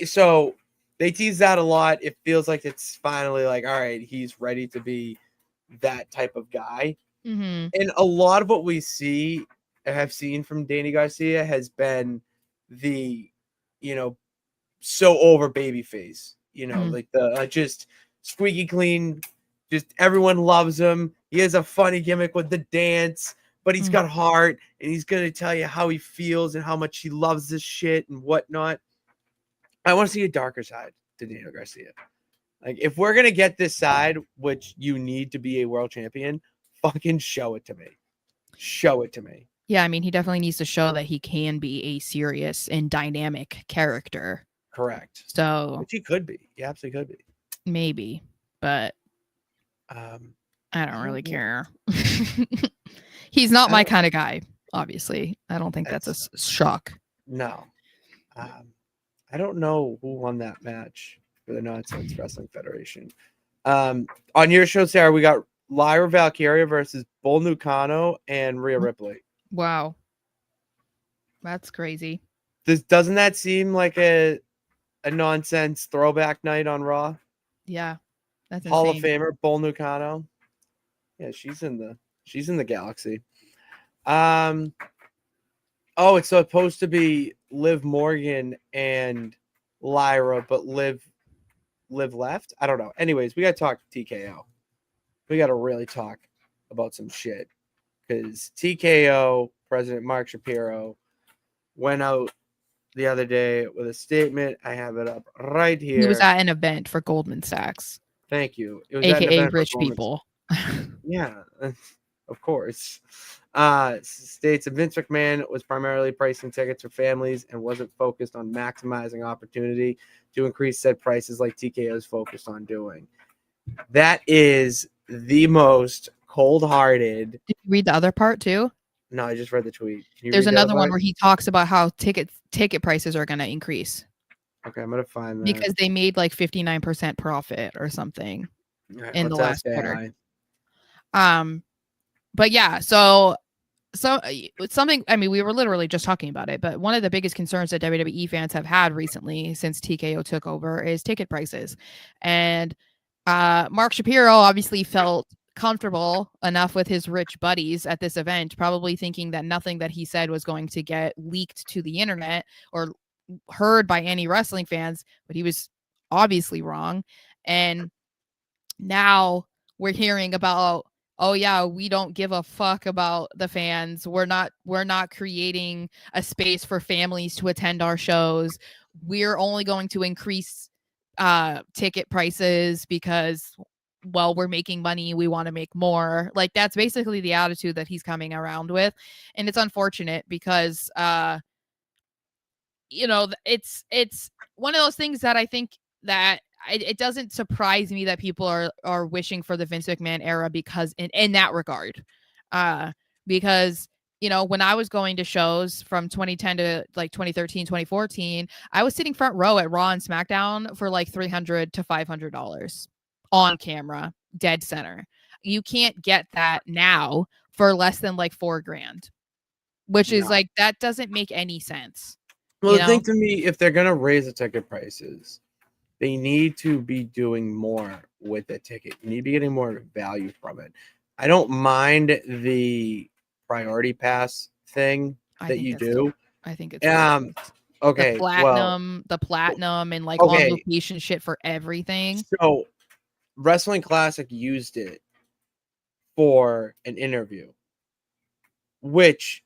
Speaker 2: so they tease that a lot. It feels like it's finally like, all right, he's ready to be that type of guy. And a lot of what we have seen from Danny Garcia has been the, so over babyface, like the just squeaky clean, just everyone loves him. He has a funny gimmick with the dance, but he's got heart, and he's going to tell you how he feels and how much he loves this shit and whatnot. I want to see a darker side to Daniel Garcia. Like, if we're going to get this side, which you need to be a world champion, fucking show it to me. Show it to me.
Speaker 3: Yeah, I mean, he definitely needs to show that he can be a serious and dynamic character.
Speaker 2: Correct.
Speaker 3: So,
Speaker 2: which he could be. He absolutely could be.
Speaker 3: Maybe, but I don't really care. He's not my kind of guy, obviously. I don't think that's a shock.
Speaker 2: No. I don't know who won that match for the Nonsense Wrestling Federation. On your show, Sarah, we got Lyra Valkyria versus Bull Nucano and Rhea Ripley.
Speaker 3: Wow. That's crazy.
Speaker 2: Doesn't that seem like a nonsense throwback night on Raw?
Speaker 3: Yeah. That's insane.
Speaker 2: Hall of Famer Bull Nucano. Yeah, she's in the galaxy. Oh, it's supposed to be Liv Morgan and Lyra, but Liv left? I don't know. Anyways, we got to talk TKO. We got to really talk about some shit, because TKO President Mark Shapiro went out the other day with a statement. I have it up right here.
Speaker 3: He was at an event for Goldman Sachs.
Speaker 2: Thank you. It was
Speaker 3: AKA rich people.
Speaker 2: Yeah, of course. States that Vince McMahon was primarily pricing tickets for families and wasn't focused on maximizing opportunity to increase said prices like TKO is focused on doing. That is the most cold-hearted.
Speaker 3: Did you read the other part too?
Speaker 2: No, I just read the tweet.
Speaker 3: There's another one where he talks about how ticket prices are going to increase.
Speaker 2: Okay, I'm going to find that.
Speaker 3: Because they made like 59% profit or something in the last quarter. But yeah, so something, I mean, we were literally just talking about it, but one of the biggest concerns that WWE fans have had recently since TKO took over is ticket prices. And Mark Shapiro obviously felt comfortable enough with his rich buddies at this event, probably thinking that nothing that he said was going to get leaked to the internet or heard by any wrestling fans, but he was obviously wrong. And now we're hearing about, oh yeah, we don't give a fuck about the fans. We're not creating a space for families to attend our shows. We're only going to increase ticket prices because, well, we're making money, we want to make more. Like, that's basically the attitude that he's coming around with. And it's unfortunate because it's one of those things that I think that it doesn't surprise me that people are wishing for the Vince McMahon era because in that regard, because when I was going to shows from 2010 to like 2013, 2014, I was sitting front row at Raw and SmackDown for like $300 to $500 on camera, dead center. You can't get that now for less than like $4,000, which is like, that doesn't make any sense.
Speaker 2: Well, the thing to me, if they're gonna raise the ticket prices, they need to be doing more with the ticket. You need to be getting more value from it. I don't mind the priority pass thing that you do.
Speaker 3: I think it's
Speaker 2: okay.
Speaker 3: The platinum and like on location shit for everything.
Speaker 2: So Wrestling Classic used it for an interview, which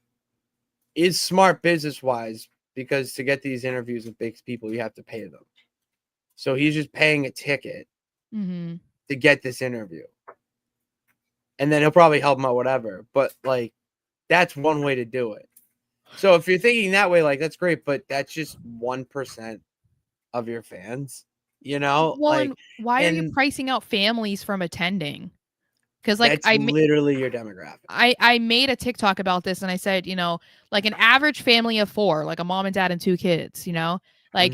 Speaker 2: is smart business wise, because to get these interviews with big people, you have to pay them. So he's just paying a ticket to get this interview. And then he'll probably help him out, whatever. But like, that's one way to do it. So if you're thinking that way, like, that's great, but that's just 1% of your fans,
Speaker 3: Well, like, why are you pricing out families from attending? Because like,
Speaker 2: that's literally your demographic.
Speaker 3: I made a TikTok about this and I said, like an average family of 4, like a mom and dad and 2 kids, like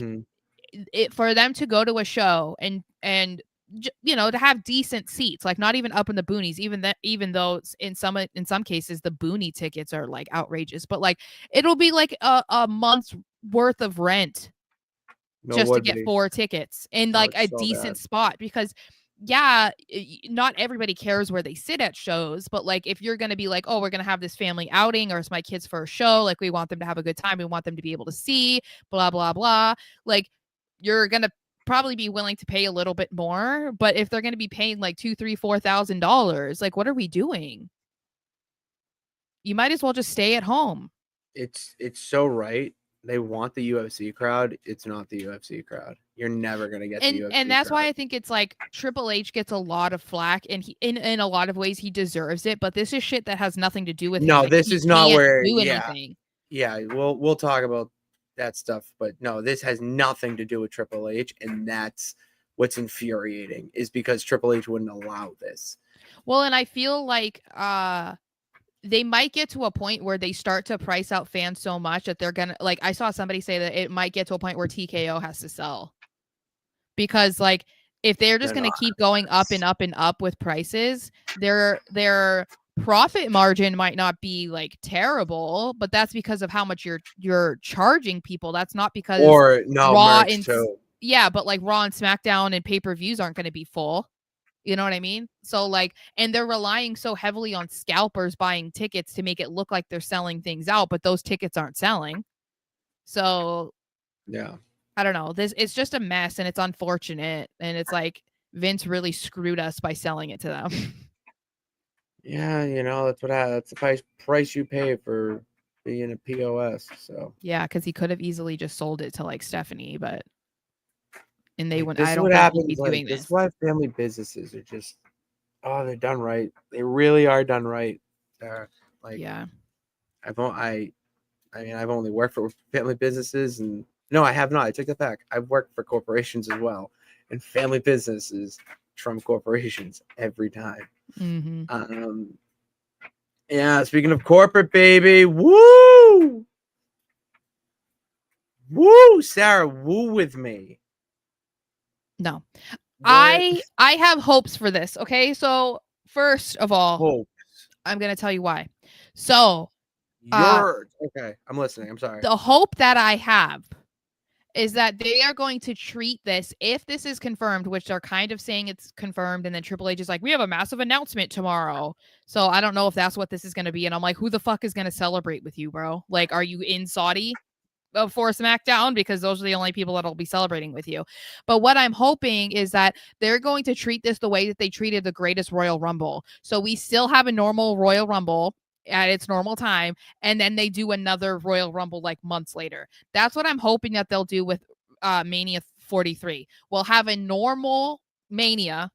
Speaker 3: for them to go to a show and to have decent seats, like not even up in the boonies, even though in some cases the boonie tickets are like outrageous, but like it'll be like a month's worth of rent just to get 4 tickets in like a decent spot. Because not everybody cares where they sit at shows, but like if you're going to be like, oh, we're going to have this family outing or it's my kids' first show, like we want them to have a good time, we want them to be able to see blah blah blah, like you're going to probably be willing to pay a little bit more. But if they're going to be paying like $2,000-$4,000, like what are we doing? You might as well just stay at home.
Speaker 2: It's so right. They want the UFC crowd. It's not the UFC crowd. You're never going to get the UFC
Speaker 3: and that's
Speaker 2: crowd.
Speaker 3: why I think it's like Triple H gets a lot of flack, and he in a lot of ways he deserves it, but this is shit that has nothing to do with him. Like,
Speaker 2: this is not where
Speaker 3: anything.
Speaker 2: We'll talk about that stuff, but no, this has nothing to do with Triple H, and that's what's infuriating, is because Triple H wouldn't allow this.
Speaker 3: Well, and I feel like they might get to a point where they start to price out fans so much that they're gonna, like, I saw somebody say that it might get to a point where TKO has to sell, because like if they're just gonna keep going up and up and up with prices, their profit margin might not be like terrible, but that's because of how much you're charging people. That's not because Raw and but like Raw and SmackDown and pay-per-views aren't going to be full. You know what I mean? So like, and they're relying so heavily on scalpers buying tickets to make it look like they're selling things out, but those tickets aren't selling. So
Speaker 2: yeah,
Speaker 3: I don't know. It's just a mess, and it's unfortunate, and it's like Vince really screwed us by selling it to them.
Speaker 2: Yeah, that's the price you pay for being a POS. So
Speaker 3: yeah, because he could have easily just sold it to like Stephanie, but they wouldn't.
Speaker 2: This is what happens. Like, this is why family businesses are just they're done right. They really are done right. They're like,
Speaker 3: yeah.
Speaker 2: I've only worked for family businesses, and no, I have not. I take that back. I've worked for corporations as well, and family businesses trump corporations every time. Yeah, speaking of corporate, baby, woo, Sarah, woo with me.
Speaker 3: No, I have hopes for this. Okay, so first of all, I'm gonna tell you why. So
Speaker 2: okay, I'm listening. I'm sorry.
Speaker 3: The hope that I have is that they are going to treat this, if this is confirmed, which they're kind of saying it's confirmed, and then Triple H is like, we have a massive announcement tomorrow. So I don't know if that's what this is going to be. And I'm like, who the fuck is going to celebrate with you, bro? Like, are you in Saudi for SmackDown? Because those are the only people that'll be celebrating with you. But what I'm hoping is that they're going to treat this the way that they treated the Greatest Royal Rumble. So we still have a normal Royal Rumble at its normal time, and then they do another Royal Rumble like months later. That's what I'm hoping that they'll do with Mania 43. We'll have a normal Mania,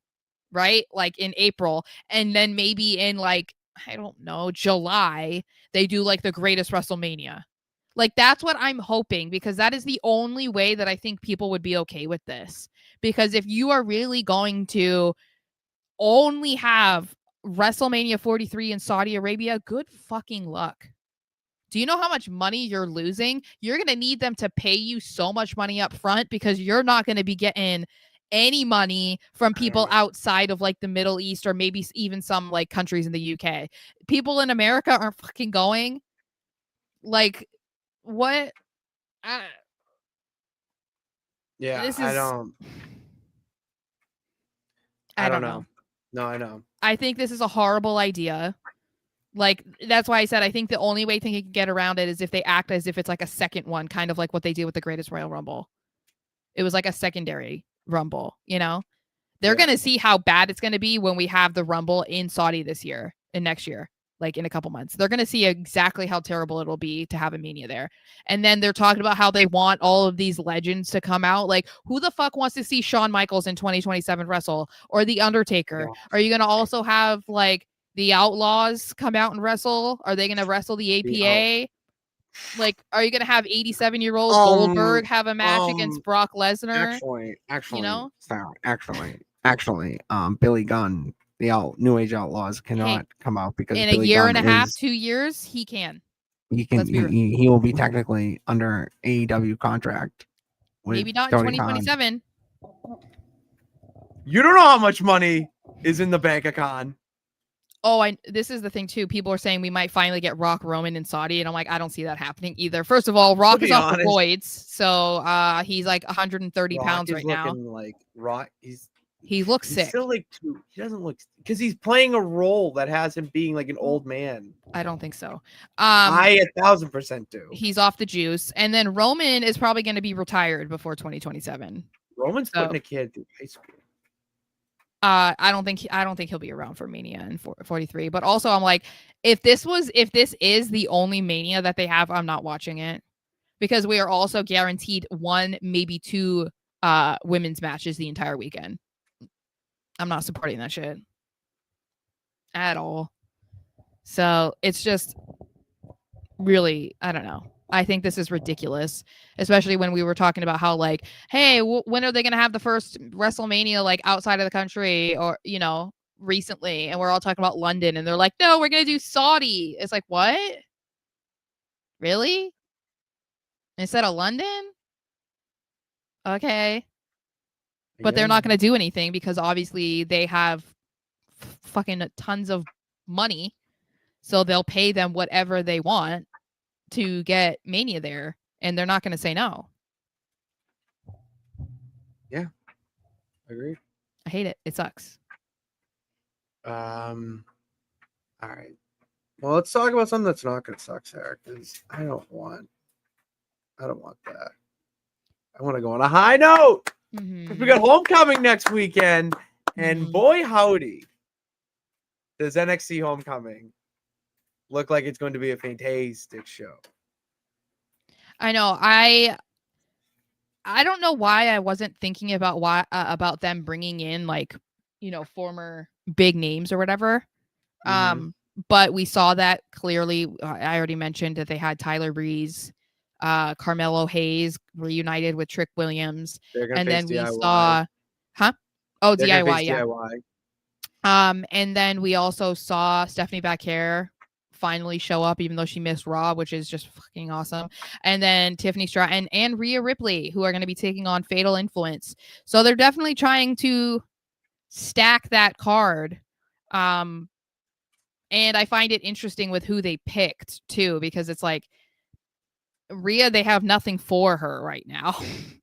Speaker 3: right? Like in April, and then maybe in like, I don't know, July, they do like the Greatest WrestleMania. Like, that's what I'm hoping, because that is the only way that I think people would be okay with this. Because if you are really going to only have WrestleMania 43 in Saudi Arabia, good fucking luck. Do you know how much money you're losing? You're going to need them to pay you so much money up front, because you're not going to be getting any money from people outside of like the Middle East, or maybe even some like countries in the UK. People in America aren't fucking going. Like, what?
Speaker 2: Yeah,
Speaker 3: This
Speaker 2: I
Speaker 3: is-
Speaker 2: don't. I don't know. No, I know.
Speaker 3: I think this is a horrible idea. Like, that's why I said I think the only way they can get around it is if they act as if it's like a second one, kind of like what they did with the Greatest Royal Rumble. It was like a secondary Rumble, you know? They're going to see how bad it's going to be when we have the Rumble in Saudi this year and next year, like in a couple months. They're going to see exactly how terrible it'll be to have a Mania there. And then they're talking about how they want all of these legends to come out. Like, who the fuck wants to see Shawn Michaels in 2027 wrestle, or The Undertaker? Are you going to also have like the Outlaws come out and wrestle? Are they going to wrestle the APA? Like, are you going to have 87-year-old Goldberg have a match against Brock Lesnar?
Speaker 2: Actually,
Speaker 3: you know?
Speaker 2: Sarah, actually, Billy Gunn, the New Age Outlaws cannot come out because
Speaker 3: in
Speaker 2: Billy
Speaker 3: a year
Speaker 2: Gunn
Speaker 3: and a half,
Speaker 2: is,
Speaker 3: 2 years, he can.
Speaker 2: he can he will be technically under AEW contract.
Speaker 3: Maybe not in 2027.
Speaker 2: You don't know how much money is in the bank account.
Speaker 3: Oh, this is the thing too. People are saying we might finally get Rock Roman in Saudi, and I'm like, I don't see that happening either. First of all, Rock is off the roids, so he's like 130 pounds right now.
Speaker 2: Like Rock,
Speaker 3: he looks sick.
Speaker 2: Still like he doesn't look, because he's playing a role that has him being like an old man.
Speaker 3: I don't think so.
Speaker 2: I 1000% do.
Speaker 3: He's off the juice, and then Roman is probably going to be retired before 2027.
Speaker 2: Roman's putting a kid through high school.
Speaker 3: I don't think he'll be around for Mania in 43. But also, I'm like, if this is the only Mania that they have, I'm not watching it, because we are also guaranteed 1, maybe 2 women's matches the entire weekend. I'm not supporting that shit at all. So it's just really, I don't know. I think this is ridiculous, especially when we were talking about how, like, hey, when are they going to have the first WrestleMania, like, outside of the country, or, you know, recently? And we're all talking about London, and they're like, no, we're going to do Saudi. It's like, what? Really? Instead of London? Okay. But they're not going to do anything, because obviously they have fucking tons of money. So they'll pay them whatever they want to get Mania there, and they're not going to say no.
Speaker 2: Yeah, agreed.
Speaker 3: I hate it. It sucks.
Speaker 2: All right. Well, let's talk about something that's not going to suck, Sarah, because I don't want that. I want to go on a high note. Because we got Homecoming next weekend, and boy howdy, does NXT Homecoming look like it's going to be a fantastic show.
Speaker 3: I know. I don't know why I wasn't thinking about them bringing in, like, you know, former big names or whatever. But we saw that clearly. I already mentioned that they had Tyler Breeze, Carmelo Hayes reunited with Trick Williams, and then we saw, DIY, yeah. DIY. And then we also saw Stephanie Bacquer finally show up, even though she missed Raw, which is just fucking awesome. And then Tiffany Stratton and Rhea Ripley, who are going to be taking on Fatal Influence. So they're definitely trying to stack that card. And I find it interesting with who they picked too, because it's like, Rhea, they have nothing for her right now.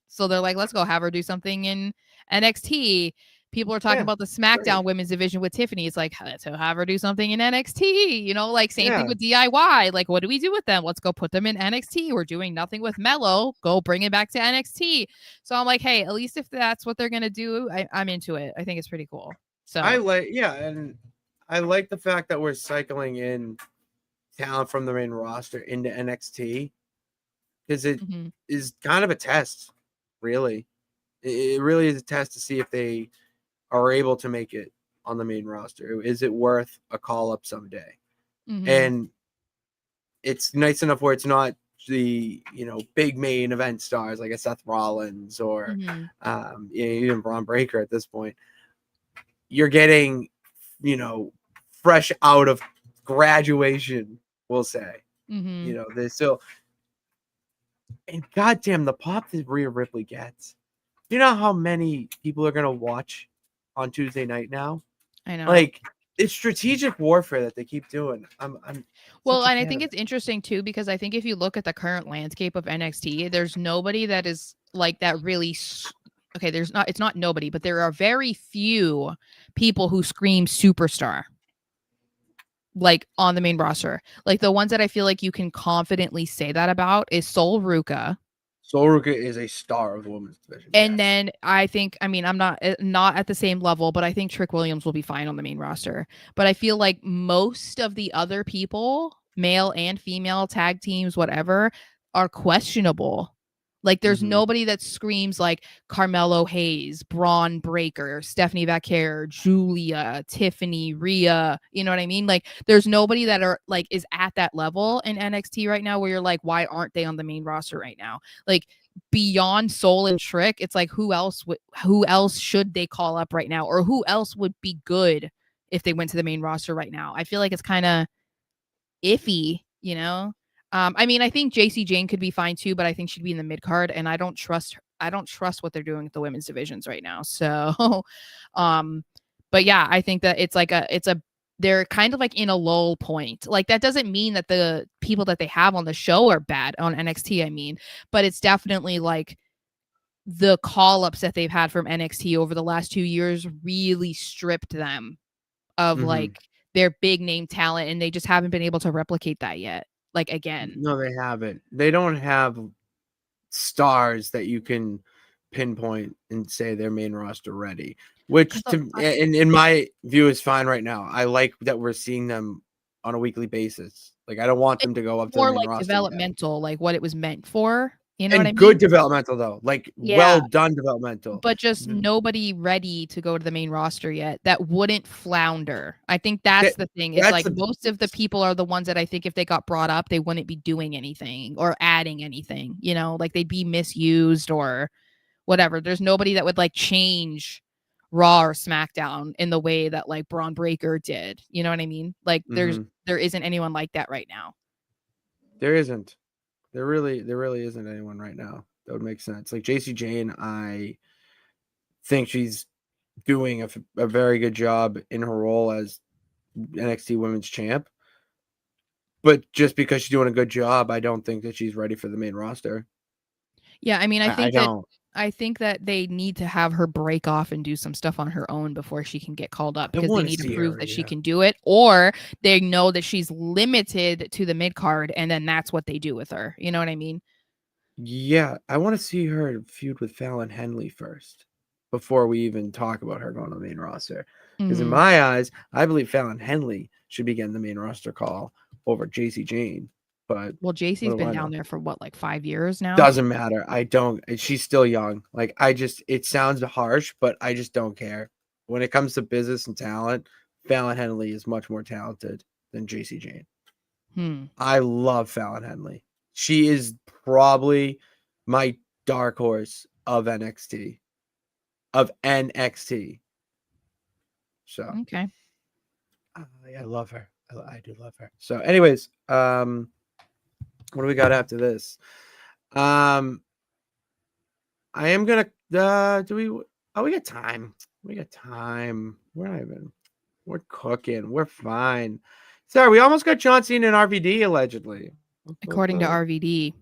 Speaker 3: So they're like, let's go have her do something in NXT. People are talking
Speaker 2: Yeah,
Speaker 3: about the SmackDown
Speaker 2: great.
Speaker 3: women's division with Tiffany. It's like, let's have her do something in NXT. You know, like same thing
Speaker 2: Yeah.
Speaker 3: with DIY. Like, what do we do with them? Let's go put them in NXT. We're doing nothing with Mello. Go bring it back to NXT. So I'm like, hey, at least if that's what they're gonna do, I'm into it. I think it's pretty cool. So
Speaker 2: and I like the fact that we're cycling in talent from the main roster into NXT because it is kind of a test, really. It really is a test to see if they are able to make it on the main roster. Is it worth a call up someday? And it's nice enough where it's not the big main event stars like a Seth Rollins or even Braun Breaker at this point. You're getting fresh out of graduation, we'll say. They're still, and goddamn the pop that Rhea Ripley gets. You know how many people are gonna watch on Tuesday night now?
Speaker 3: I know.
Speaker 2: Like, it's strategic warfare that they keep doing.
Speaker 3: Well, and I think it's interesting too because I think if you look at the current landscape of NXT, there's nobody that is like that really. Okay, it's not nobody, but there are very few people who scream superstar like on the main roster. Like the ones that I feel like you can confidently say that about is Sol Ruka.
Speaker 2: Sol Ruka is a star of the women's division.
Speaker 3: And then I think, I mean, I'm not at the same level, but I think Trick Williams will be fine on the main roster. But I feel like most of the other people, male and female tag teams, whatever, are questionable. Like there's nobody that screams like Carmelo Hayes, Braun Breaker, Stephanie Vaquer, Julia, Tiffany, Rhea. You know what I mean? Like there's nobody that are like is at that level in NXT right now where you're like, why aren't they on the main roster right now? Like beyond Soul and Trick, it's like who else should they call up right now? Or who else would be good if they went to the main roster right now? I feel like it's kind of iffy, you know? I mean, I think JC Jane could be fine too, but I think she'd be in the mid card, and I don't trust what they're doing with the women's divisions right now. So, but yeah, I think that they're kind of like in a lull point. Like that doesn't mean that the people that they have on the show are bad on NXT. I mean, but it's definitely like the call ups that they've had from NXT over the last 2 years really stripped them of like their big name talent, and they just haven't been able to replicate that yet. Like again.
Speaker 2: No, they haven't. They don't have stars that you can pinpoint and say they're main roster ready, which in my view is fine right now. I like that we're seeing them on a weekly basis. Like I don't want them to go up to
Speaker 3: more
Speaker 2: the main
Speaker 3: like
Speaker 2: roster
Speaker 3: developmental, like what it was meant for. You know
Speaker 2: and
Speaker 3: what I mean?
Speaker 2: Good developmental though, like well done developmental.
Speaker 3: But just nobody ready to go to the main roster yet that wouldn't flounder. I think that's the thing. It's like most of the people are the ones that I think if they got brought up, they wouldn't be doing anything or adding anything, you know, like they'd be misused or whatever. There's nobody that would like change Raw or SmackDown in the way that like Braun Breaker did. You know what I mean? Like there isn't anyone like that right now.
Speaker 2: There isn't. There really isn't anyone right now that would make sense. Like JC Jane, I think she's doing a very good job in her role as NXT Women's Champ. But just because she's doing a good job, I don't think that she's ready for the main roster.
Speaker 3: Yeah, I mean, I think that they need to have her break off and do some stuff on her own before she can get called up because they need to prove that she can do it, or they know that she's limited to the mid card, and then that's what they do with her. You know what I mean?
Speaker 2: Yeah, I want to see her feud with Fallon Henley first before we even talk about her going to the main roster. Because in my eyes, I believe Fallon Henley should be getting the main roster call over JC Jane. But
Speaker 3: JC's been down there for what, like 5 years now?
Speaker 2: Doesn't matter. She's still young. Like it sounds harsh, but I just don't care. When it comes to business and talent, Fallon Henley is much more talented than JC Jane. I love Fallon Henley. She is probably my dark horse of NXT. So
Speaker 3: okay.
Speaker 2: I love her. I do love her. So anyways, what do we got after this? I am gonna we got time. We got time. We're cooking. We're fine. Sorry, we almost got John Cena and RVD allegedly.
Speaker 3: According to RVD.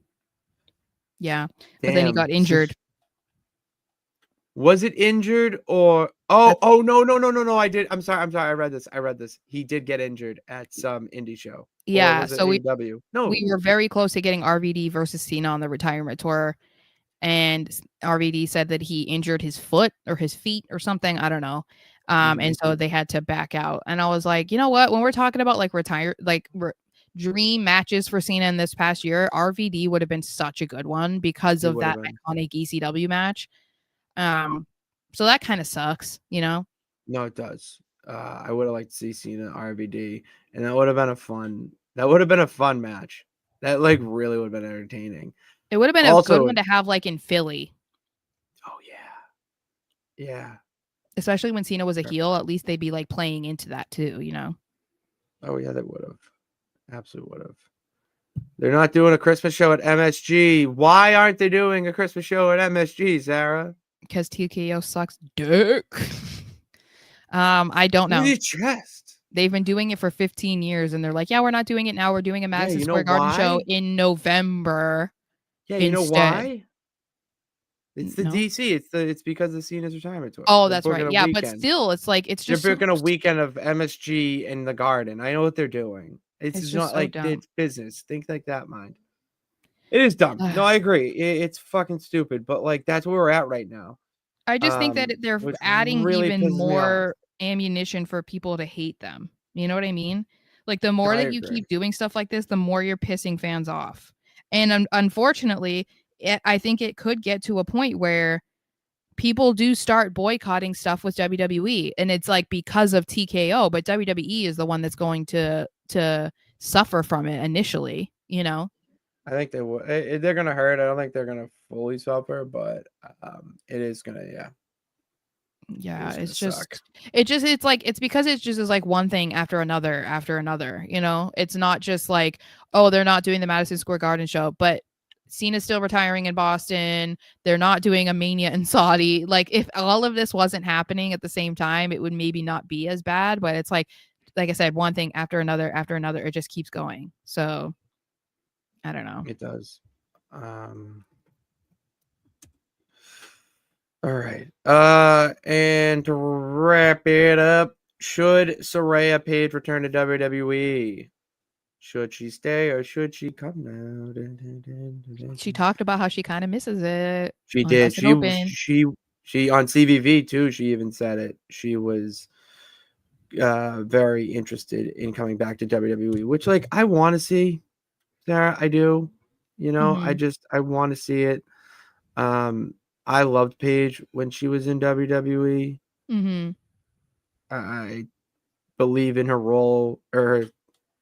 Speaker 3: Yeah, but then he got
Speaker 2: Damn.
Speaker 3: injured.
Speaker 2: Was it injured or no, I did. I'm sorry. I read this. He did get injured at some indie show. Or
Speaker 3: Yeah,
Speaker 2: was it
Speaker 3: so
Speaker 2: AEW? No.
Speaker 3: we were very close to getting RVD versus Cena on the retirement tour, and RVD said that he injured his foot or his feet or something. I don't know. And so they had to back out. And I was like, you know what? When we're talking about like dream matches for Cena in this past year, RVD would have been such a good one because
Speaker 2: He
Speaker 3: of
Speaker 2: would have
Speaker 3: that
Speaker 2: been.
Speaker 3: iconic ECW match. So that kind of sucks, you know?
Speaker 2: No, it does. I would have liked to see Cena RVD, and that would have been a fun match. That like really would have been entertaining.
Speaker 3: It would have been a good
Speaker 2: Also,
Speaker 3: one to have like in Philly,
Speaker 2: oh yeah, yeah.
Speaker 3: especially when Cena was a heel. At least they'd be like playing into that too, you know?
Speaker 2: Oh yeah, they would have. Absolutely would have. They're not doing a Christmas show at MSG. Why aren't they doing a Christmas show at MSG, Sarah?
Speaker 3: Because TKO sucks dick. I don't know.
Speaker 2: Your chest.
Speaker 3: They've been doing it for 15 years and they're like, yeah, we're not doing it now. We're doing a Madison
Speaker 2: you know
Speaker 3: Square Garden show
Speaker 2: why?
Speaker 3: in November.
Speaker 2: Yeah, you know
Speaker 3: instead.
Speaker 2: why? It's the
Speaker 3: No?
Speaker 2: DC. It's because of Cena's retirement tour.
Speaker 3: Oh,
Speaker 2: They're
Speaker 3: that's right.
Speaker 2: booking a
Speaker 3: Yeah, but
Speaker 2: weekend.
Speaker 3: still, it's like it's
Speaker 2: They're
Speaker 3: just
Speaker 2: booking a weekend of MSG in the Garden. I know what they're doing. It's
Speaker 3: just
Speaker 2: not
Speaker 3: so
Speaker 2: like
Speaker 3: dumb.
Speaker 2: it's business. Think like that, mind. It is dumb. No, I agree. It's fucking stupid. But like that's where we're at right now.
Speaker 3: I just think that they're
Speaker 2: Which
Speaker 3: adding
Speaker 2: really
Speaker 3: even
Speaker 2: pisses me off.
Speaker 3: more ammunition for people to hate them. You know what I mean? Like the more
Speaker 2: I
Speaker 3: that you
Speaker 2: agree.
Speaker 3: keep doing stuff like this, the more you're pissing fans off. And unfortunately, I think it could get to a point where people do start boycotting stuff with WWE, and it's like because of TKO, but WWE is the one that's going to suffer from it initially, you know.
Speaker 2: I think they will. They're gonna hurt. I don't think they're gonna fully suffer, but it is gonna.
Speaker 3: Yeah,
Speaker 2: It's
Speaker 3: it's
Speaker 2: gonna
Speaker 3: just
Speaker 2: suck.
Speaker 3: it's because it's just is like one thing after another, you know. It's not just like, oh, they're not doing the Madison Square Garden show, but Cena's still retiring in Boston. They're not doing a Mania in Saudi. Like if all of this wasn't happening at the same time, it would maybe not be as bad, but it's like I said, one thing after another, it just keeps going. So I don't know.
Speaker 2: It does. All right. And to wrap it up, should Saraya Page return to WWE? Should she stay or should she come now?
Speaker 3: She talked about how she kind of misses it.
Speaker 2: She
Speaker 3: on
Speaker 2: did.
Speaker 3: Busted Open.
Speaker 2: She on CVV too. She even said it. She was very interested in coming back to WWE, which like I want to see. Sarah, I do. You know, I want to see it. I loved Paige when she was in WWE. I believe in her role or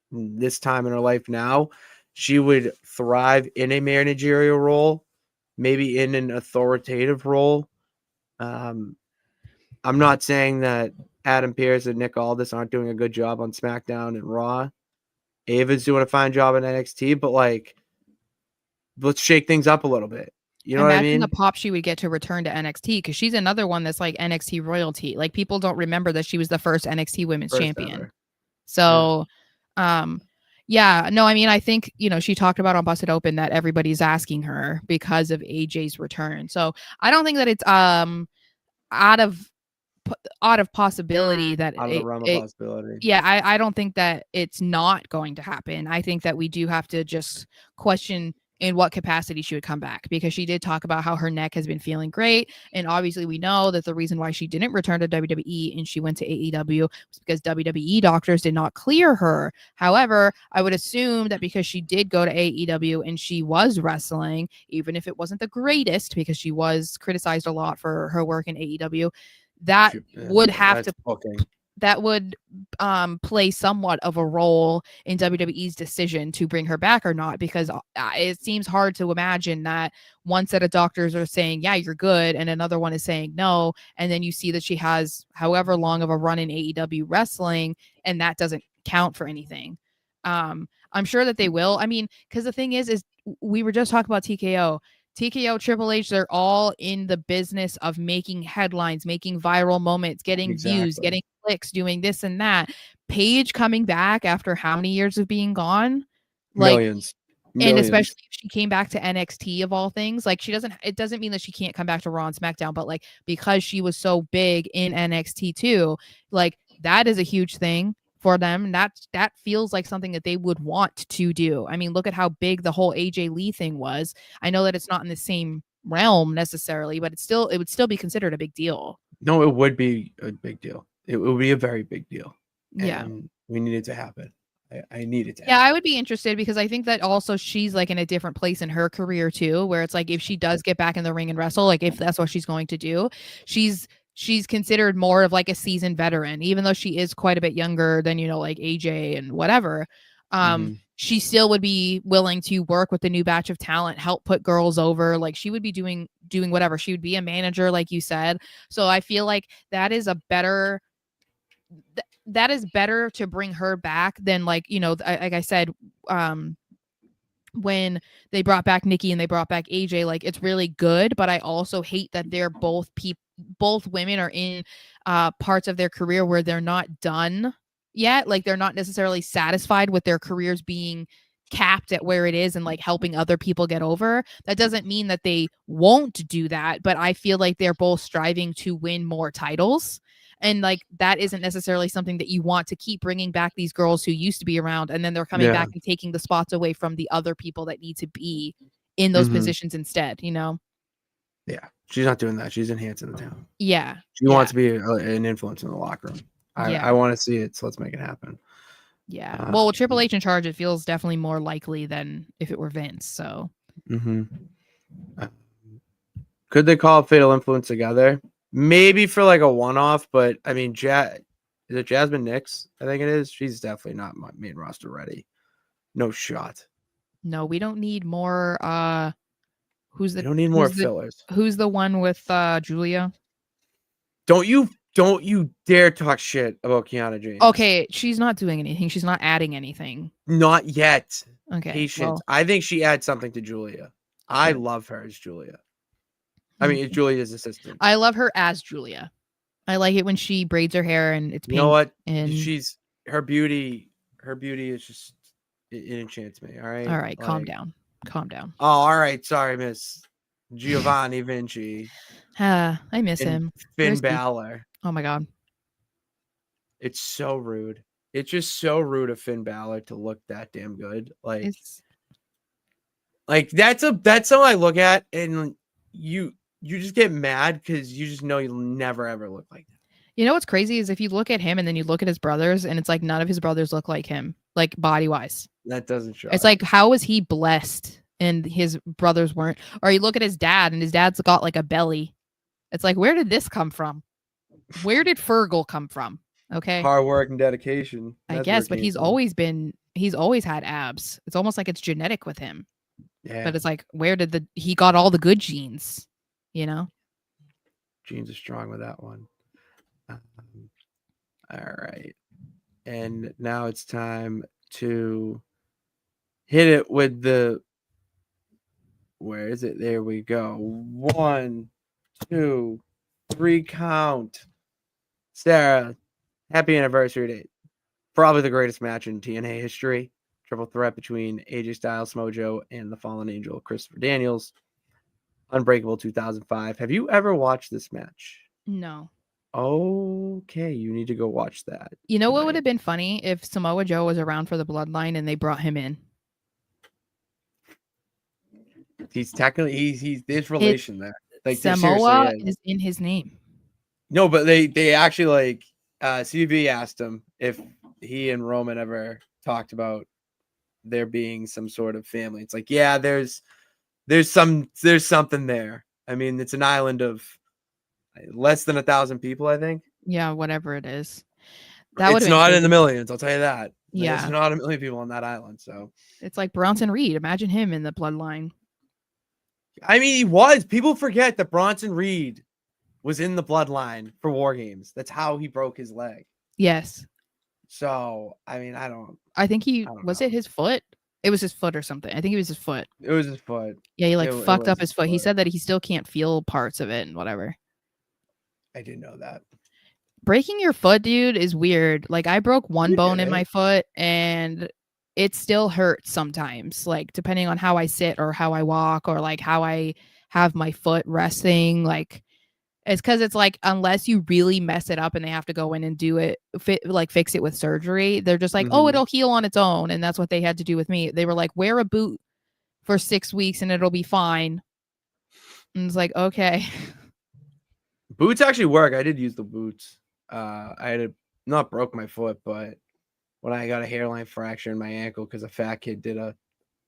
Speaker 2: this time in her life now. She would thrive in a managerial role, maybe in an authoritative role. I'm not saying that Adam Pearce and Nick Aldis aren't doing a good job on SmackDown and Raw. Ava's doing a fine job in NXT, but like, let's shake things up a little bit. You know what I mean?
Speaker 3: The pop she would get to return to NXT, because she's another one that's like NXT royalty. Like people don't remember that she was the first NXT Women's Champion.
Speaker 2: Ever.
Speaker 3: So, yeah, no, I mean, I think, you know, she talked about on Busted Open that everybody's asking her because of AJ's return. So I don't think that it's out of possibility that
Speaker 2: Out of the realm of possibility.
Speaker 3: Yeah, I don't think that it's not going to happen. I think that we do have to just question in what capacity she would come back, because she did talk about how her neck has been feeling great. And obviously we know that the reason why she didn't return to WWE and she went to AEW was because WWE doctors did not clear her. However, I would assume that because she did go to AEW and she was wrestling, even if it wasn't the greatest, because she was criticized a lot for her work in AEW, that would have to
Speaker 2: booking.
Speaker 3: That would play somewhat of a role in WWE's decision to bring her back or not, because it seems hard to imagine that one set of doctors are saying, yeah, you're good, and another one is saying no, and then you see that she has however long of a run in AEW wrestling, and that doesn't count for anything. I'm sure that they will. I mean, because the thing is we were just talking about TKO, Triple H, they're all in the business of making headlines, making viral moments, getting views, getting clicks, doing this and that. Paige coming back after how many years of being gone?
Speaker 2: Millions.
Speaker 3: And
Speaker 2: Millions.
Speaker 3: especially if she came back to NXT of all things, like it doesn't mean that she can't come back to Raw and SmackDown, but like because she was so big in NXT too, like that is a huge thing for them. And that feels like something that they would want to do. I mean, look at how big the whole AJ Lee thing was. I know that it's not in the same realm necessarily, but it would still be considered a big deal.
Speaker 2: No, it would be a big deal. It would be a very big deal.
Speaker 3: Yeah.
Speaker 2: And we need it to happen. I need it to
Speaker 3: Yeah,
Speaker 2: happen.
Speaker 3: I would be interested because I think that also she's like in a different place in her career too, where it's like if she does get back in the ring and wrestle, like if that's what she's going to do, she's considered more of like a seasoned veteran, even though she is quite a bit younger than, like AJ and whatever. She still would be willing to work with the new batch of talent, help put girls over. Like she would be doing whatever. She would be a manager, like you said. So I feel like that is a better that is better to bring her back than like I said, when they brought back Nikki and they brought back AJ, like it's really good, but I also hate that they're both women are in parts of their career where they're not done yet, like they're not necessarily satisfied with their careers being capped at where it is and like helping other people get over. That doesn't mean that they won't do that, but I feel like they're both striving to win more titles. And like that isn't necessarily something that you want to keep bringing back these girls who used to be around, and then they're coming back and taking the spots away from the other people that need to be in those positions instead,
Speaker 2: Yeah, she's not doing that. She's enhancing the talent.
Speaker 3: Yeah,
Speaker 2: she wants to be an influence in the locker room. I want to see it, so let's make it happen.
Speaker 3: Yeah, well, with Triple H in charge, it feels definitely more likely than if it were Vince. So,
Speaker 2: could they call Fatal Influence together? Maybe for like a one-off, but I mean, is it Jasmine Nix? I think it is. She's definitely not main roster ready. No shot.
Speaker 3: No, we don't need more. We don't
Speaker 2: need more fillers.
Speaker 3: Who's the one with Julia?
Speaker 2: Don't you dare talk shit about Kiana James.
Speaker 3: Okay, she's not doing anything. She's not adding anything.
Speaker 2: Not yet.
Speaker 3: Okay.
Speaker 2: Patience.
Speaker 3: Well,
Speaker 2: I think she adds something to Julia. I love her as Julia. I mean, it's Julia's assistant.
Speaker 3: I love her as Julia. I like it when she braids her hair and it's pink.
Speaker 2: You know what?
Speaker 3: And
Speaker 2: Her beauty is just it enchants me. All right.
Speaker 3: All right, calm down.
Speaker 2: Oh, all right. Sorry, Miss Giovanni Vinci.
Speaker 3: I miss him.
Speaker 2: Finn Balor.
Speaker 3: Oh my God.
Speaker 2: It's so rude. It's just so rude of Finn Balor to look that damn good. Like that's something I look at and you just get mad because you just know you'll never ever look like that.
Speaker 3: You know what's crazy is if you look at him and then you look at his brothers and it's like none of his brothers look like him, like body wise.
Speaker 2: That doesn't show.
Speaker 3: It's like, how was he blessed and his brothers weren't? Or you look at his dad and his dad's got like a belly. It's like, where did this come from? Where did Fergal come from? Okay.
Speaker 2: Hard work and dedication.
Speaker 3: I guess, but he's always had abs. It's almost like it's genetic with him.
Speaker 2: Yeah.
Speaker 3: But it's like, where did he got all the good genes,
Speaker 2: Genes are strong with that one. All right. And now it's time to hit it with where is it? There we go. 1, 2, 3 count. Sarah, happy anniversary date. Probably the greatest match in TNA history. Triple threat between AJ Styles, Mojo, and the Fallen Angel, Christopher Daniels. Unbreakable 2005. Have you ever watched this match?
Speaker 3: No.
Speaker 2: Okay, you need to go watch that.
Speaker 3: You know what would have been funny if Samoa Joe was around for the Bloodline and they brought him in?
Speaker 2: He's technically there's relation there. Like
Speaker 3: Samoa is in his name.
Speaker 2: No, but they actually like CB asked him if he and Roman ever talked about there being some sort of family. It's like, yeah, there's something there. I mean, it's an island of less than 1,000 people, I think.
Speaker 3: Yeah, whatever it is.
Speaker 2: It's not in the millions, I'll tell you that.
Speaker 3: Yeah.
Speaker 2: There's not a million people on that island, so.
Speaker 3: It's like Bronson Reed. Imagine him in the Bloodline.
Speaker 2: I mean, he was. People forget that Bronson Reed was in the Bloodline for War Games. That's how he broke his leg.
Speaker 3: Yes.
Speaker 2: So, I mean,
Speaker 3: I think it his foot? It was his foot or something. I think it was his foot.
Speaker 2: It was his foot.
Speaker 3: Yeah, he fucked up his foot. He said that he still can't feel parts of it and whatever.
Speaker 2: I didn't know that.
Speaker 3: Breaking your foot, dude, is weird. Like I broke one bone in my foot and it still hurts sometimes, like depending on how I sit or how I walk or like how I have my foot resting. Like it's because it's like unless you really mess it up and they have to go in and do it, fix it with surgery, they're just like, oh, it'll heal on its own. And that's what they had to do with me. They were like, wear a boot for 6 weeks and it'll be fine. And it's like, okay.
Speaker 2: Boots actually work. I did use the boots. I had not broke my foot, but when I got a hairline fracture in my ankle because a fat kid did a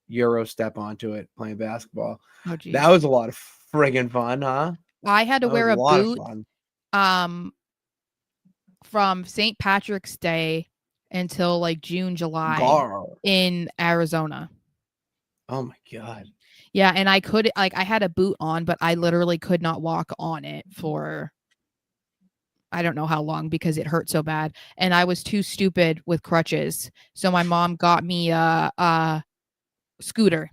Speaker 2: Euro step onto it playing basketball.
Speaker 3: Oh, geez.
Speaker 2: That was a lot of friggin' fun, huh?
Speaker 3: I had to
Speaker 2: That
Speaker 3: wear
Speaker 2: was
Speaker 3: a
Speaker 2: lot of
Speaker 3: boot
Speaker 2: fun.
Speaker 3: From St. Patrick's Day until like June, July
Speaker 2: Gar.
Speaker 3: in Arizona.
Speaker 2: Oh my God.
Speaker 3: Yeah, and I had a boot on, but I literally could not walk on it for I don't know how long because it hurt so bad. And I was too stupid with crutches. So my mom got me a scooter,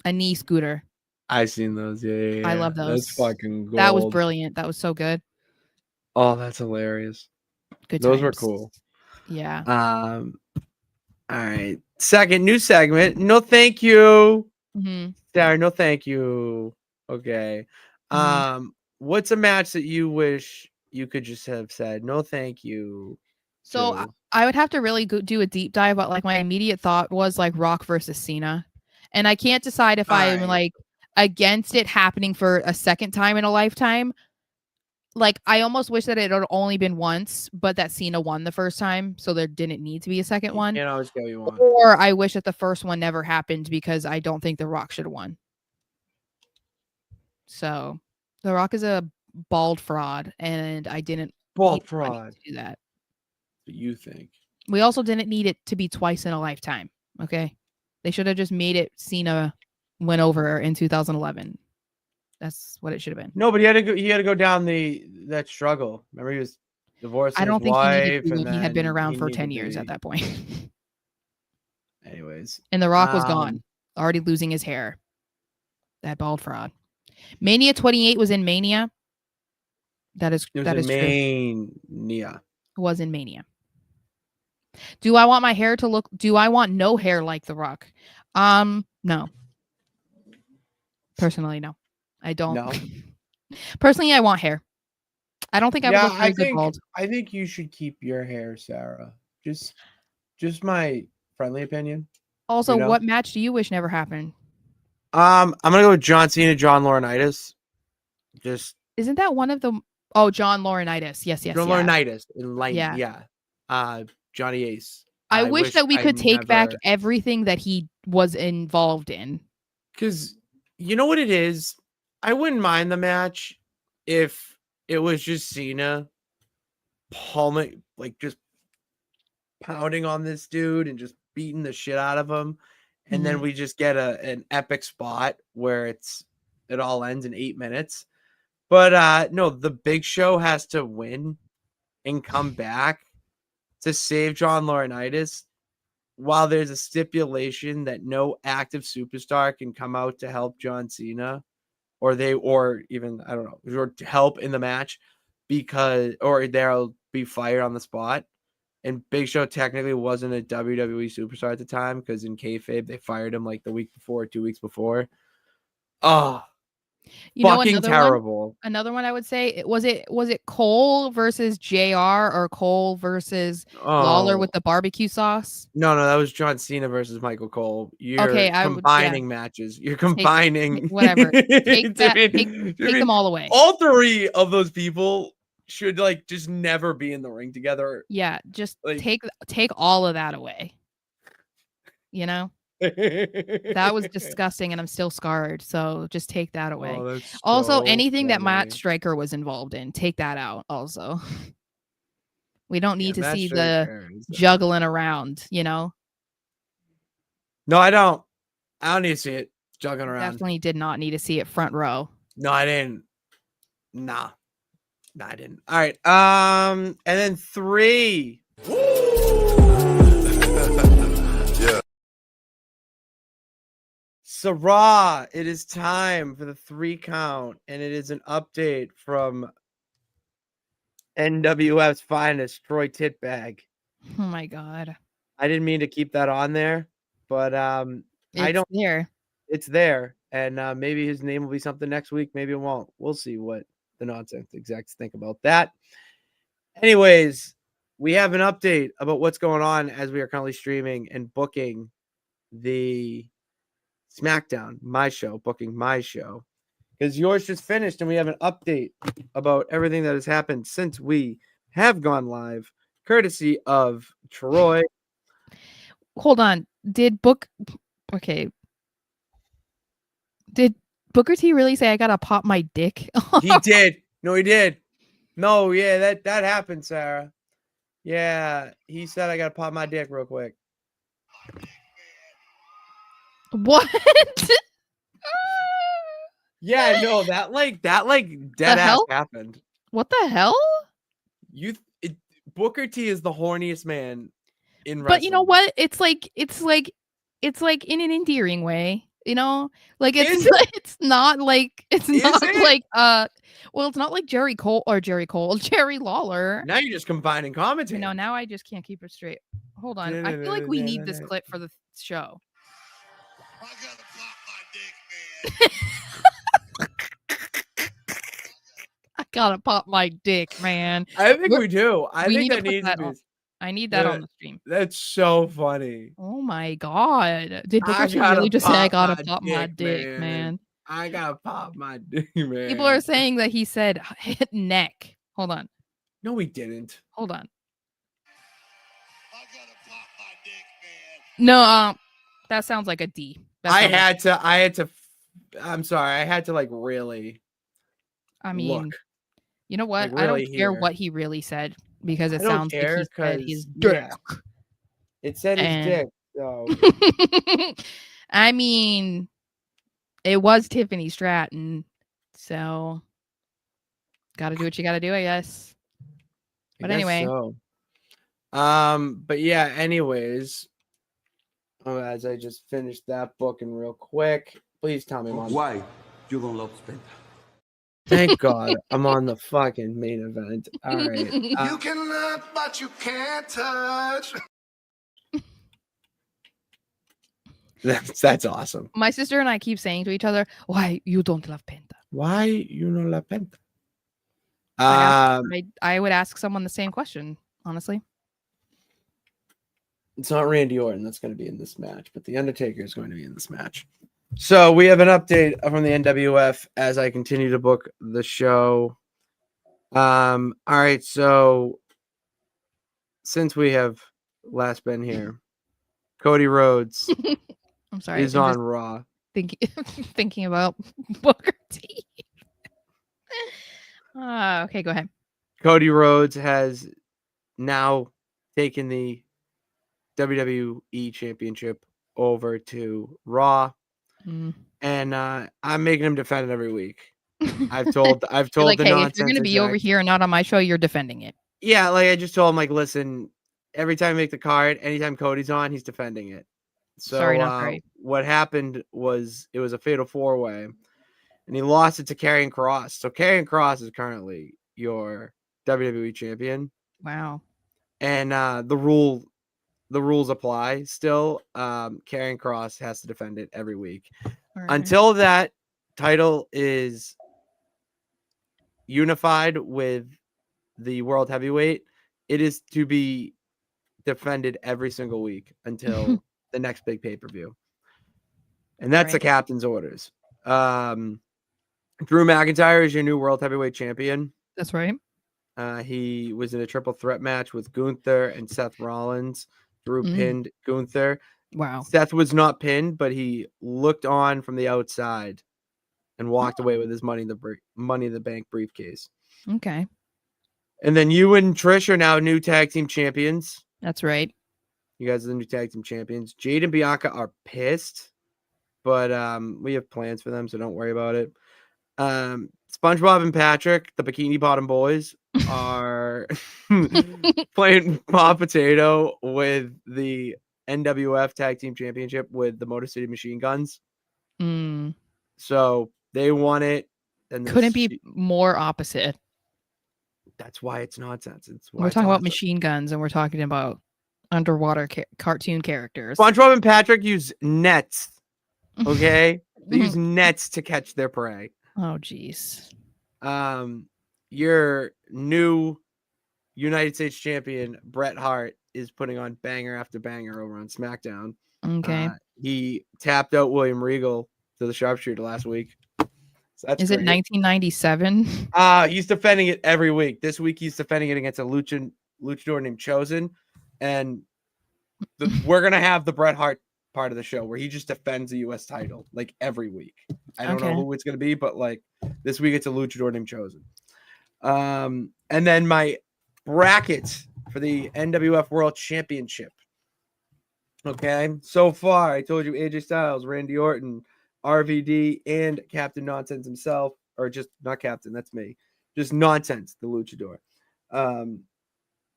Speaker 3: a knee scooter.
Speaker 2: I seen those. Yeah.
Speaker 3: I love those.
Speaker 2: That's fucking gold.
Speaker 3: That was brilliant. That was so good.
Speaker 2: Oh, that's hilarious.
Speaker 3: Good
Speaker 2: Those were
Speaker 3: times.
Speaker 2: cool.
Speaker 3: Yeah.
Speaker 2: All right. Second new segment. No, thank you. Sarah, no, thank you. Okay. What's a match that you wish you could just have said no, thank you?
Speaker 3: So I would have to really do a deep dive, but like my immediate thought was like Rock versus Cena, and I can't decide if I'm like against it happening for a second time in a lifetime. Like I almost wish that it had only been once, but that Cena won the first time, so there didn't need to be a second one.
Speaker 2: Can't always go you want.
Speaker 3: Or I wish that the first one never happened because I don't think The Rock should have won. So The Rock is a bald fraud, and I didn't
Speaker 2: bald fraud
Speaker 3: do that.
Speaker 2: What you think?
Speaker 3: We also didn't need it to be twice in a lifetime. Okay, they should have just made it Cena went over in 2011. That's what it should have been.
Speaker 2: No, but he had to go down that struggle. Remember, he was divorcing
Speaker 3: I don't
Speaker 2: his
Speaker 3: think
Speaker 2: wife,
Speaker 3: he needed to when he had been around for 10
Speaker 2: needed
Speaker 3: years at that point.
Speaker 2: Anyways,
Speaker 3: and The Rock was gone, already losing his hair. That bald fraud. Mania 28 was in Mania. That is true.
Speaker 2: Mania.
Speaker 3: Was in Mania. Do I want my hair to look? Do I want no hair like The Rock? No. Personally, no. I don't.
Speaker 2: No.
Speaker 3: Personally, I want hair. I don't think I would look very good bald.
Speaker 2: I think you should keep your hair, Sarah. Just my friendly opinion.
Speaker 3: Also, what match do you wish never happened?
Speaker 2: I'm gonna go with John Cena, John Laurinaitis.
Speaker 3: Isn't that one of the? Oh, John Laurinaitis. Yes.
Speaker 2: John Laurinaitis in light. Yeah. Johnny Ace.
Speaker 3: I wish that we could take back everything that he was involved in.
Speaker 2: Because you know what it is? I wouldn't mind the match if it was just Cena palming, like just pounding on this dude and just beating the shit out of him. And then we just get an epic spot where it all ends in 8 minutes. But no, the Big Show has to win and come back to save John Laurinaitis, while there's a stipulation that no active superstar can come out to help John Cena, or even, I don't know, or to help in the match or they'll be fired on the spot. And Big Show technically wasn't a WWE superstar at the time because in kayfabe they fired him like the week before, 2 weeks before. Oh, fucking terrible.
Speaker 3: Another one I would say, was it Cole versus JR or Cole versus Lawler with the barbecue sauce?
Speaker 2: No, that was John Cena versus Michael Cole. You're combining matches. You're combining
Speaker 3: whatever. Take them all away.
Speaker 2: All three of those people should like just never be in the ring together.
Speaker 3: Yeah, just like, take all of that away. You know? That was disgusting and I'm still scarred, so just take that away. Also, anything that Matt Striker was involved in, take that out also. We don't need to see the juggling around, you know?
Speaker 2: No, I don't need to see it juggling around.
Speaker 3: Definitely did not need to see it front row.
Speaker 2: No, I didn't. Nah, I didn't. All right, and then 3. Sara, it is time for the 3 count, and it is an update from NWF's finest, Troy Titbag.
Speaker 3: Oh my God.
Speaker 2: I didn't mean to keep that on there, but I
Speaker 3: It's
Speaker 2: don't.
Speaker 3: there.
Speaker 2: It's there, and maybe his name will be something next week. Maybe it won't. We'll see what the nonsense execs think about that. Anyways, we have an update about what's going on as we are currently streaming and booking the SmackDown, booking my show, because yours just finished, and we have an update about everything that has happened since we have gone live, courtesy of Troy.
Speaker 3: Hold on. Did Booker T really say I gotta pop my dick?
Speaker 2: He did. No, he did. No, yeah, that happened, Sarah. Yeah, he said I gotta pop my dick real quick.
Speaker 3: What?
Speaker 2: Yeah, no, that dead ass
Speaker 3: hell?
Speaker 2: happened.
Speaker 3: What the hell?
Speaker 2: Booker T is the horniest man in wrestling.
Speaker 3: But you know what? It's like in an endearing way, you know? Like
Speaker 2: Is
Speaker 3: it's
Speaker 2: it?
Speaker 3: it's not like
Speaker 2: Is it?
Speaker 3: like well, it's not like Jerry Lawler.
Speaker 2: Now you're just combining commentary.
Speaker 3: You know, now I just can't keep it straight. Hold on. I feel like we need this clip for the show.
Speaker 5: I gotta pop my dick, man.
Speaker 3: I gotta pop my dick, man.
Speaker 2: I think we do. I
Speaker 3: we
Speaker 2: think
Speaker 3: need to
Speaker 2: that
Speaker 3: put
Speaker 2: needs
Speaker 3: that
Speaker 2: to be.
Speaker 3: on. I need that on the stream.
Speaker 2: That's so funny.
Speaker 3: Oh my god. Did Booker
Speaker 2: I
Speaker 3: T
Speaker 2: gotta
Speaker 3: really just say I
Speaker 2: pop
Speaker 3: gotta
Speaker 2: my
Speaker 3: pop my
Speaker 2: dick,
Speaker 3: dick,
Speaker 2: man.
Speaker 3: man?
Speaker 2: I gotta pop my dick, man.
Speaker 3: People are saying that he said hit neck. Hold on.
Speaker 2: No, he didn't.
Speaker 3: Hold on.
Speaker 5: I gotta pop my dick, man.
Speaker 3: No, that sounds like a D.
Speaker 2: I had to. I'm sorry. I had to like really.
Speaker 3: I mean,
Speaker 2: look.
Speaker 3: you know what?
Speaker 2: Like,
Speaker 3: I
Speaker 2: really
Speaker 3: don't care
Speaker 2: hear.
Speaker 3: what he really said because it
Speaker 2: I don't
Speaker 3: sounds like
Speaker 2: care
Speaker 3: he said
Speaker 2: 'cause,
Speaker 3: his dick.
Speaker 2: yeah. It said his
Speaker 3: And-
Speaker 2: dick. So
Speaker 3: I mean, it was Tiffany Stratton, so gotta do what you gotta do, I guess. But
Speaker 2: I guess
Speaker 3: anyway.
Speaker 2: so. But yeah. Anyways, as I just finished that booking real quick, please tell me, Mom.
Speaker 6: Why you don't love Spenta?
Speaker 2: Thank God I'm on the fucking main event. All right.
Speaker 5: You can look, but you can't touch.
Speaker 2: That's awesome.
Speaker 3: My sister and I keep saying to each other, "Why you don't love Penta?"
Speaker 2: Why you know La Penta?
Speaker 3: I would ask someone the same question, honestly.
Speaker 2: It's not Randy Orton that's going to be in this match, but The Undertaker is going to be in this match. So we have an update from the NWF as I continue to book the show. All right, so since we have last been here, Cody Rhodes
Speaker 3: I'm sorry.
Speaker 2: is
Speaker 3: I'm
Speaker 2: on
Speaker 3: just
Speaker 2: Raw.
Speaker 3: thinking about Booker T. Okay, go ahead.
Speaker 2: Cody Rhodes has now taken the WWE Championship over to Raw, and I'm making him defend it every week. I've told
Speaker 3: You're like,
Speaker 2: the
Speaker 3: hey,
Speaker 2: nonsense
Speaker 3: if you're gonna be over
Speaker 2: exec-
Speaker 3: here and not on my show, you're defending it.
Speaker 2: Yeah, like I just told him, like, listen, every time I make the card, anytime Cody's on, he's defending it. So
Speaker 3: Sorry, not sorry.
Speaker 2: what happened was it was a fatal 4-way, and he lost it to Karrion Kross. So Karrion Kross is currently your WWE champion.
Speaker 3: Wow.
Speaker 2: And the rules apply still. Karrion Kross has to defend it every week until that title is unified with the World Heavyweight. It is to be defended every single week until the next big pay-per-view. And that's the captain's orders. Drew McIntyre is your new World Heavyweight champion.
Speaker 3: That's right.
Speaker 2: He was in a triple threat match with Gunther and Seth Rollins. Drew pinned Gunther.
Speaker 3: Wow.
Speaker 2: Seth was not pinned, but he looked on from the outside and walked away with his Money in the Bank briefcase.
Speaker 3: Okay.
Speaker 2: And then you and Trish are now new tag team champions.
Speaker 3: That's right.
Speaker 2: You guys are the new tag team champions. Jade and Bianca are pissed, but we have plans for them, so don't worry about it. SpongeBob and Patrick, the Bikini Bottom Boys, are playing Paw Potato with the NWF Tag Team Championship with the Motor City Machine Guns. So they won it. And
Speaker 3: couldn't be more opposite.
Speaker 2: That's why it's nonsense. It's why
Speaker 3: we're talking about machine guns and we're talking about underwater cartoon characters.
Speaker 2: SpongeBob and Patrick use nets. Okay, they use nets to catch their prey.
Speaker 3: Oh, jeez.
Speaker 2: Your new United States champion Bret Hart is putting on banger after banger over on SmackDown.
Speaker 3: Okay.
Speaker 2: He tapped out William Regal to the sharpshooter last week. So that's
Speaker 3: Is it 1997?
Speaker 2: He's defending it every week. This week he's defending it against a luchador named Chosen, and we're gonna have the Bret Hart part of the show where he just defends the U.S. title like every week. I don't know who it's gonna be, but like this week it's a luchador named Chosen. And then my bracket for the NWF World Championship. Okay, so far I told you AJ Styles, Randy Orton, RVD, and Captain Nonsense himself, or just not Captain, that's me, just Nonsense, the luchador.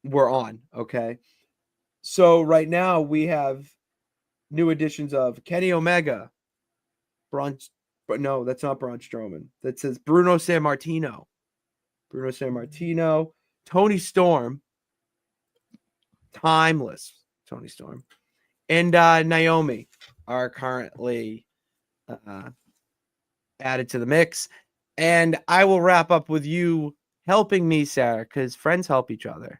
Speaker 2: We're on. Okay, so right now we have new additions of Kenny Omega, but no, that's not Braun Strowman. That says Bruno Sammartino, Tony Storm, Timeless Tony Storm, and Naomi are currently added to the mix. And I will wrap up with you helping me, Sarah, because friends help each other.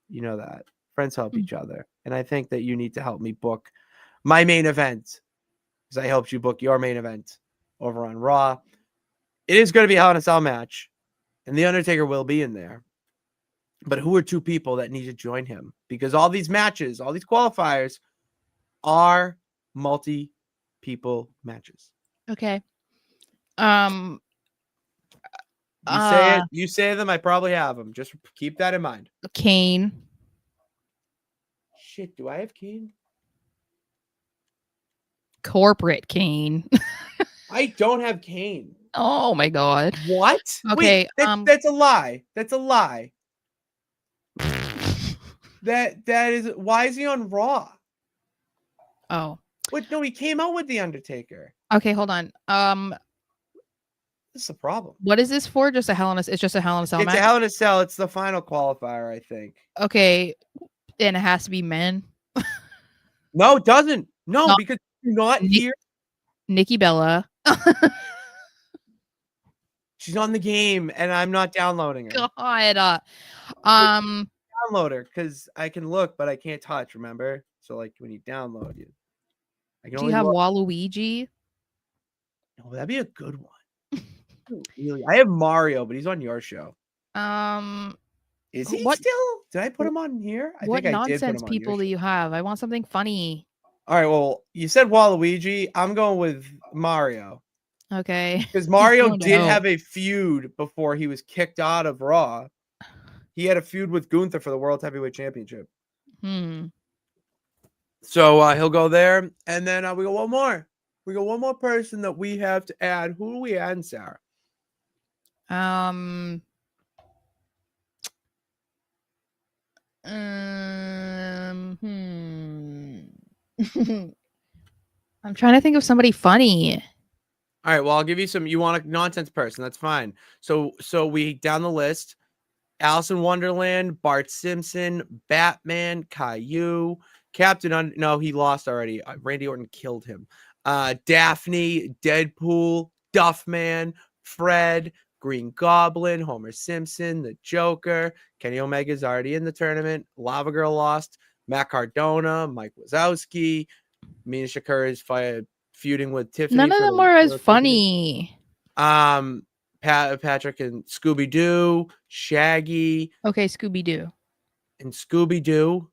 Speaker 2: You know that. Friends help each other. And I think that you need to help me book my main event, because I helped you book your main event over on Raw. It is going to be a Hell in a Cell match, and The Undertaker will be in there. But who are two people that need to join him? Because all these matches, all these qualifiers are multi-people matches.
Speaker 3: Okay.
Speaker 2: You say them, I probably have them. Just keep that in mind.
Speaker 3: Kane.
Speaker 2: Shit, do I have Kane?
Speaker 3: Corporate Kane.
Speaker 2: I don't have Kane.
Speaker 3: Oh my god.
Speaker 2: What?
Speaker 3: Okay.
Speaker 2: Wait, that's a lie. That's a lie. that is, why is he on Raw?
Speaker 3: Oh.
Speaker 2: Wait, no, he came out with The Undertaker.
Speaker 3: Okay, hold on.
Speaker 2: This is a problem.
Speaker 3: What is this for? Just a Hell in a It's just a Hell in a Cell match?
Speaker 2: It's a Hell in a Cell. It's the final qualifier, I think.
Speaker 3: Okay. And it has to be men.
Speaker 2: No, it doesn't. No,
Speaker 3: No.
Speaker 2: because you're not here.
Speaker 3: Nikki Bella.
Speaker 2: She's on the game, and I'm not downloading her.
Speaker 3: God.
Speaker 2: Download her because I can look, but I can't touch. Remember? So like when you download you, I can
Speaker 3: Do
Speaker 2: only
Speaker 3: you have
Speaker 2: look.
Speaker 3: Waluigi?
Speaker 2: Oh, that'd be a good one. Really, I have Mario, but he's on your show. Is he still? Did I put him on here? I
Speaker 3: What
Speaker 2: think I did put
Speaker 3: nonsense
Speaker 2: him on
Speaker 3: people
Speaker 2: your
Speaker 3: do
Speaker 2: show.
Speaker 3: you have? I want something funny.
Speaker 2: All right, well, you said Waluigi. I'm going with Mario.
Speaker 3: Okay.
Speaker 2: Because Mario
Speaker 3: going to
Speaker 2: did
Speaker 3: hell.
Speaker 2: have a feud before he was kicked out of Raw. He had a feud with Gunther for the World Heavyweight Championship. So he'll go there. And then we got one more. We got one more person that we have to add. Who do we add, Sarah?
Speaker 3: I'm trying to think of somebody funny.
Speaker 2: All right, well, I'll give you some. You want a nonsense person? That's fine. So we down the list: Alice in Wonderland, Bart Simpson, Batman, Caillou, Captain. No, he lost already. Randy Orton killed him. Daphne, Deadpool, Duffman, Fred, Green Goblin, Homer Simpson, the Joker. Kenny Omega's already in the tournament. Lava Girl lost. Matt Cardona, Mike Wazowski, Mina Shakura is feuding with Tiffany.
Speaker 3: None of them were as funny.
Speaker 2: Patrick and Scooby Doo, Shaggy.
Speaker 3: Okay, Scooby Doo.
Speaker 2: And Scooby Doo.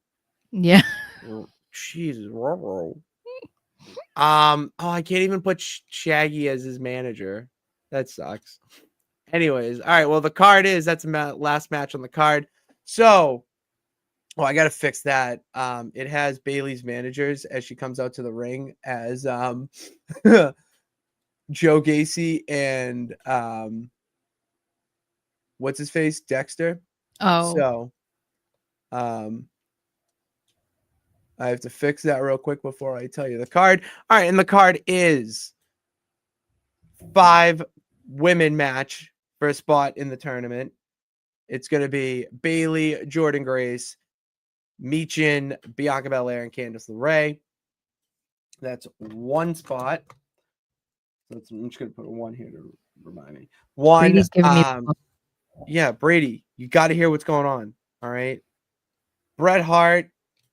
Speaker 3: Yeah.
Speaker 2: Oh, Jesus. Oh, I can't even put Shaggy as his manager. That sucks. Anyways, all right. Well, the card is that's the last match on the card. So, I got to fix that. It has Bailey's managers as she comes out to the ring as Joe Gacy and what's his face, Dexter.
Speaker 3: Oh.
Speaker 2: So, I have to fix that real quick before I tell you the card. All right, and the card is 5 women match for a spot in the tournament. It's going to be Bailey, Jordan Grace, Michin, Bianca Belair, and Candice LeRae. That's one spot. So I'm just gonna put a 1 here to remind me. One.
Speaker 3: Brady's giving me.
Speaker 2: Yeah, Brady, you got to hear what's going on. All right. Bret Hart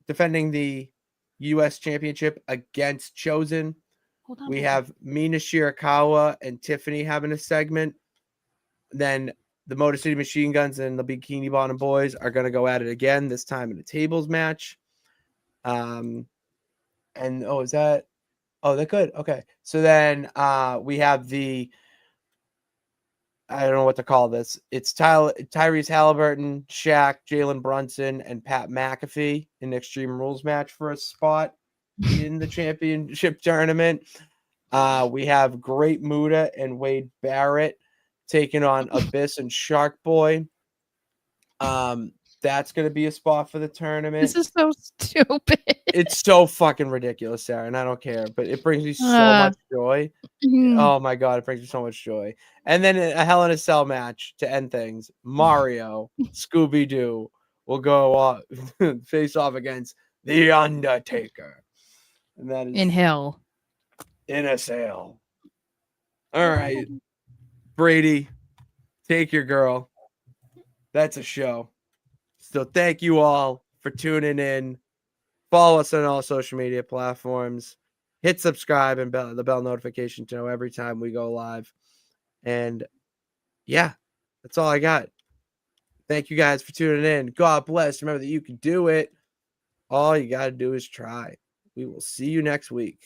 Speaker 2: defending the U.S. Championship against Chosen.
Speaker 3: Hold on.
Speaker 2: We have Mina Shirakawa and Tiffany having a segment. Then the Motor City Machine Guns and the Bikini Bottom Boys are going to go at it again, this time in a tables match. And is that? Oh, they're good. Okay. So then we have the, I don't know what to call this. It's Tyrese Halliburton, Shaq, Jalen Brunson, and Pat McAfee in the Extreme Rules match for a spot in the championship tournament. We have Great Muta and Wade Barrett taking on Abyss and Shark Boy. That's going to be a spot for the tournament.
Speaker 3: This is so stupid.
Speaker 2: It's so fucking ridiculous, Sarah, and I don't care, but it brings me so much joy. Oh my God, it brings me so much joy. And then a Hell in a Cell match to end things. Mario, Scooby-Doo will go face off against The Undertaker. And that is
Speaker 3: In hell.
Speaker 2: in a cell. All right, Brady, take your girl. That's a show. So thank you all for tuning in. Follow us on all social media platforms. Hit subscribe and the bell notification to know every time we go live. And yeah, that's all I got. Thank you guys for tuning in. God bless. Remember that you can do it. All you got to do is try. We will see you next week.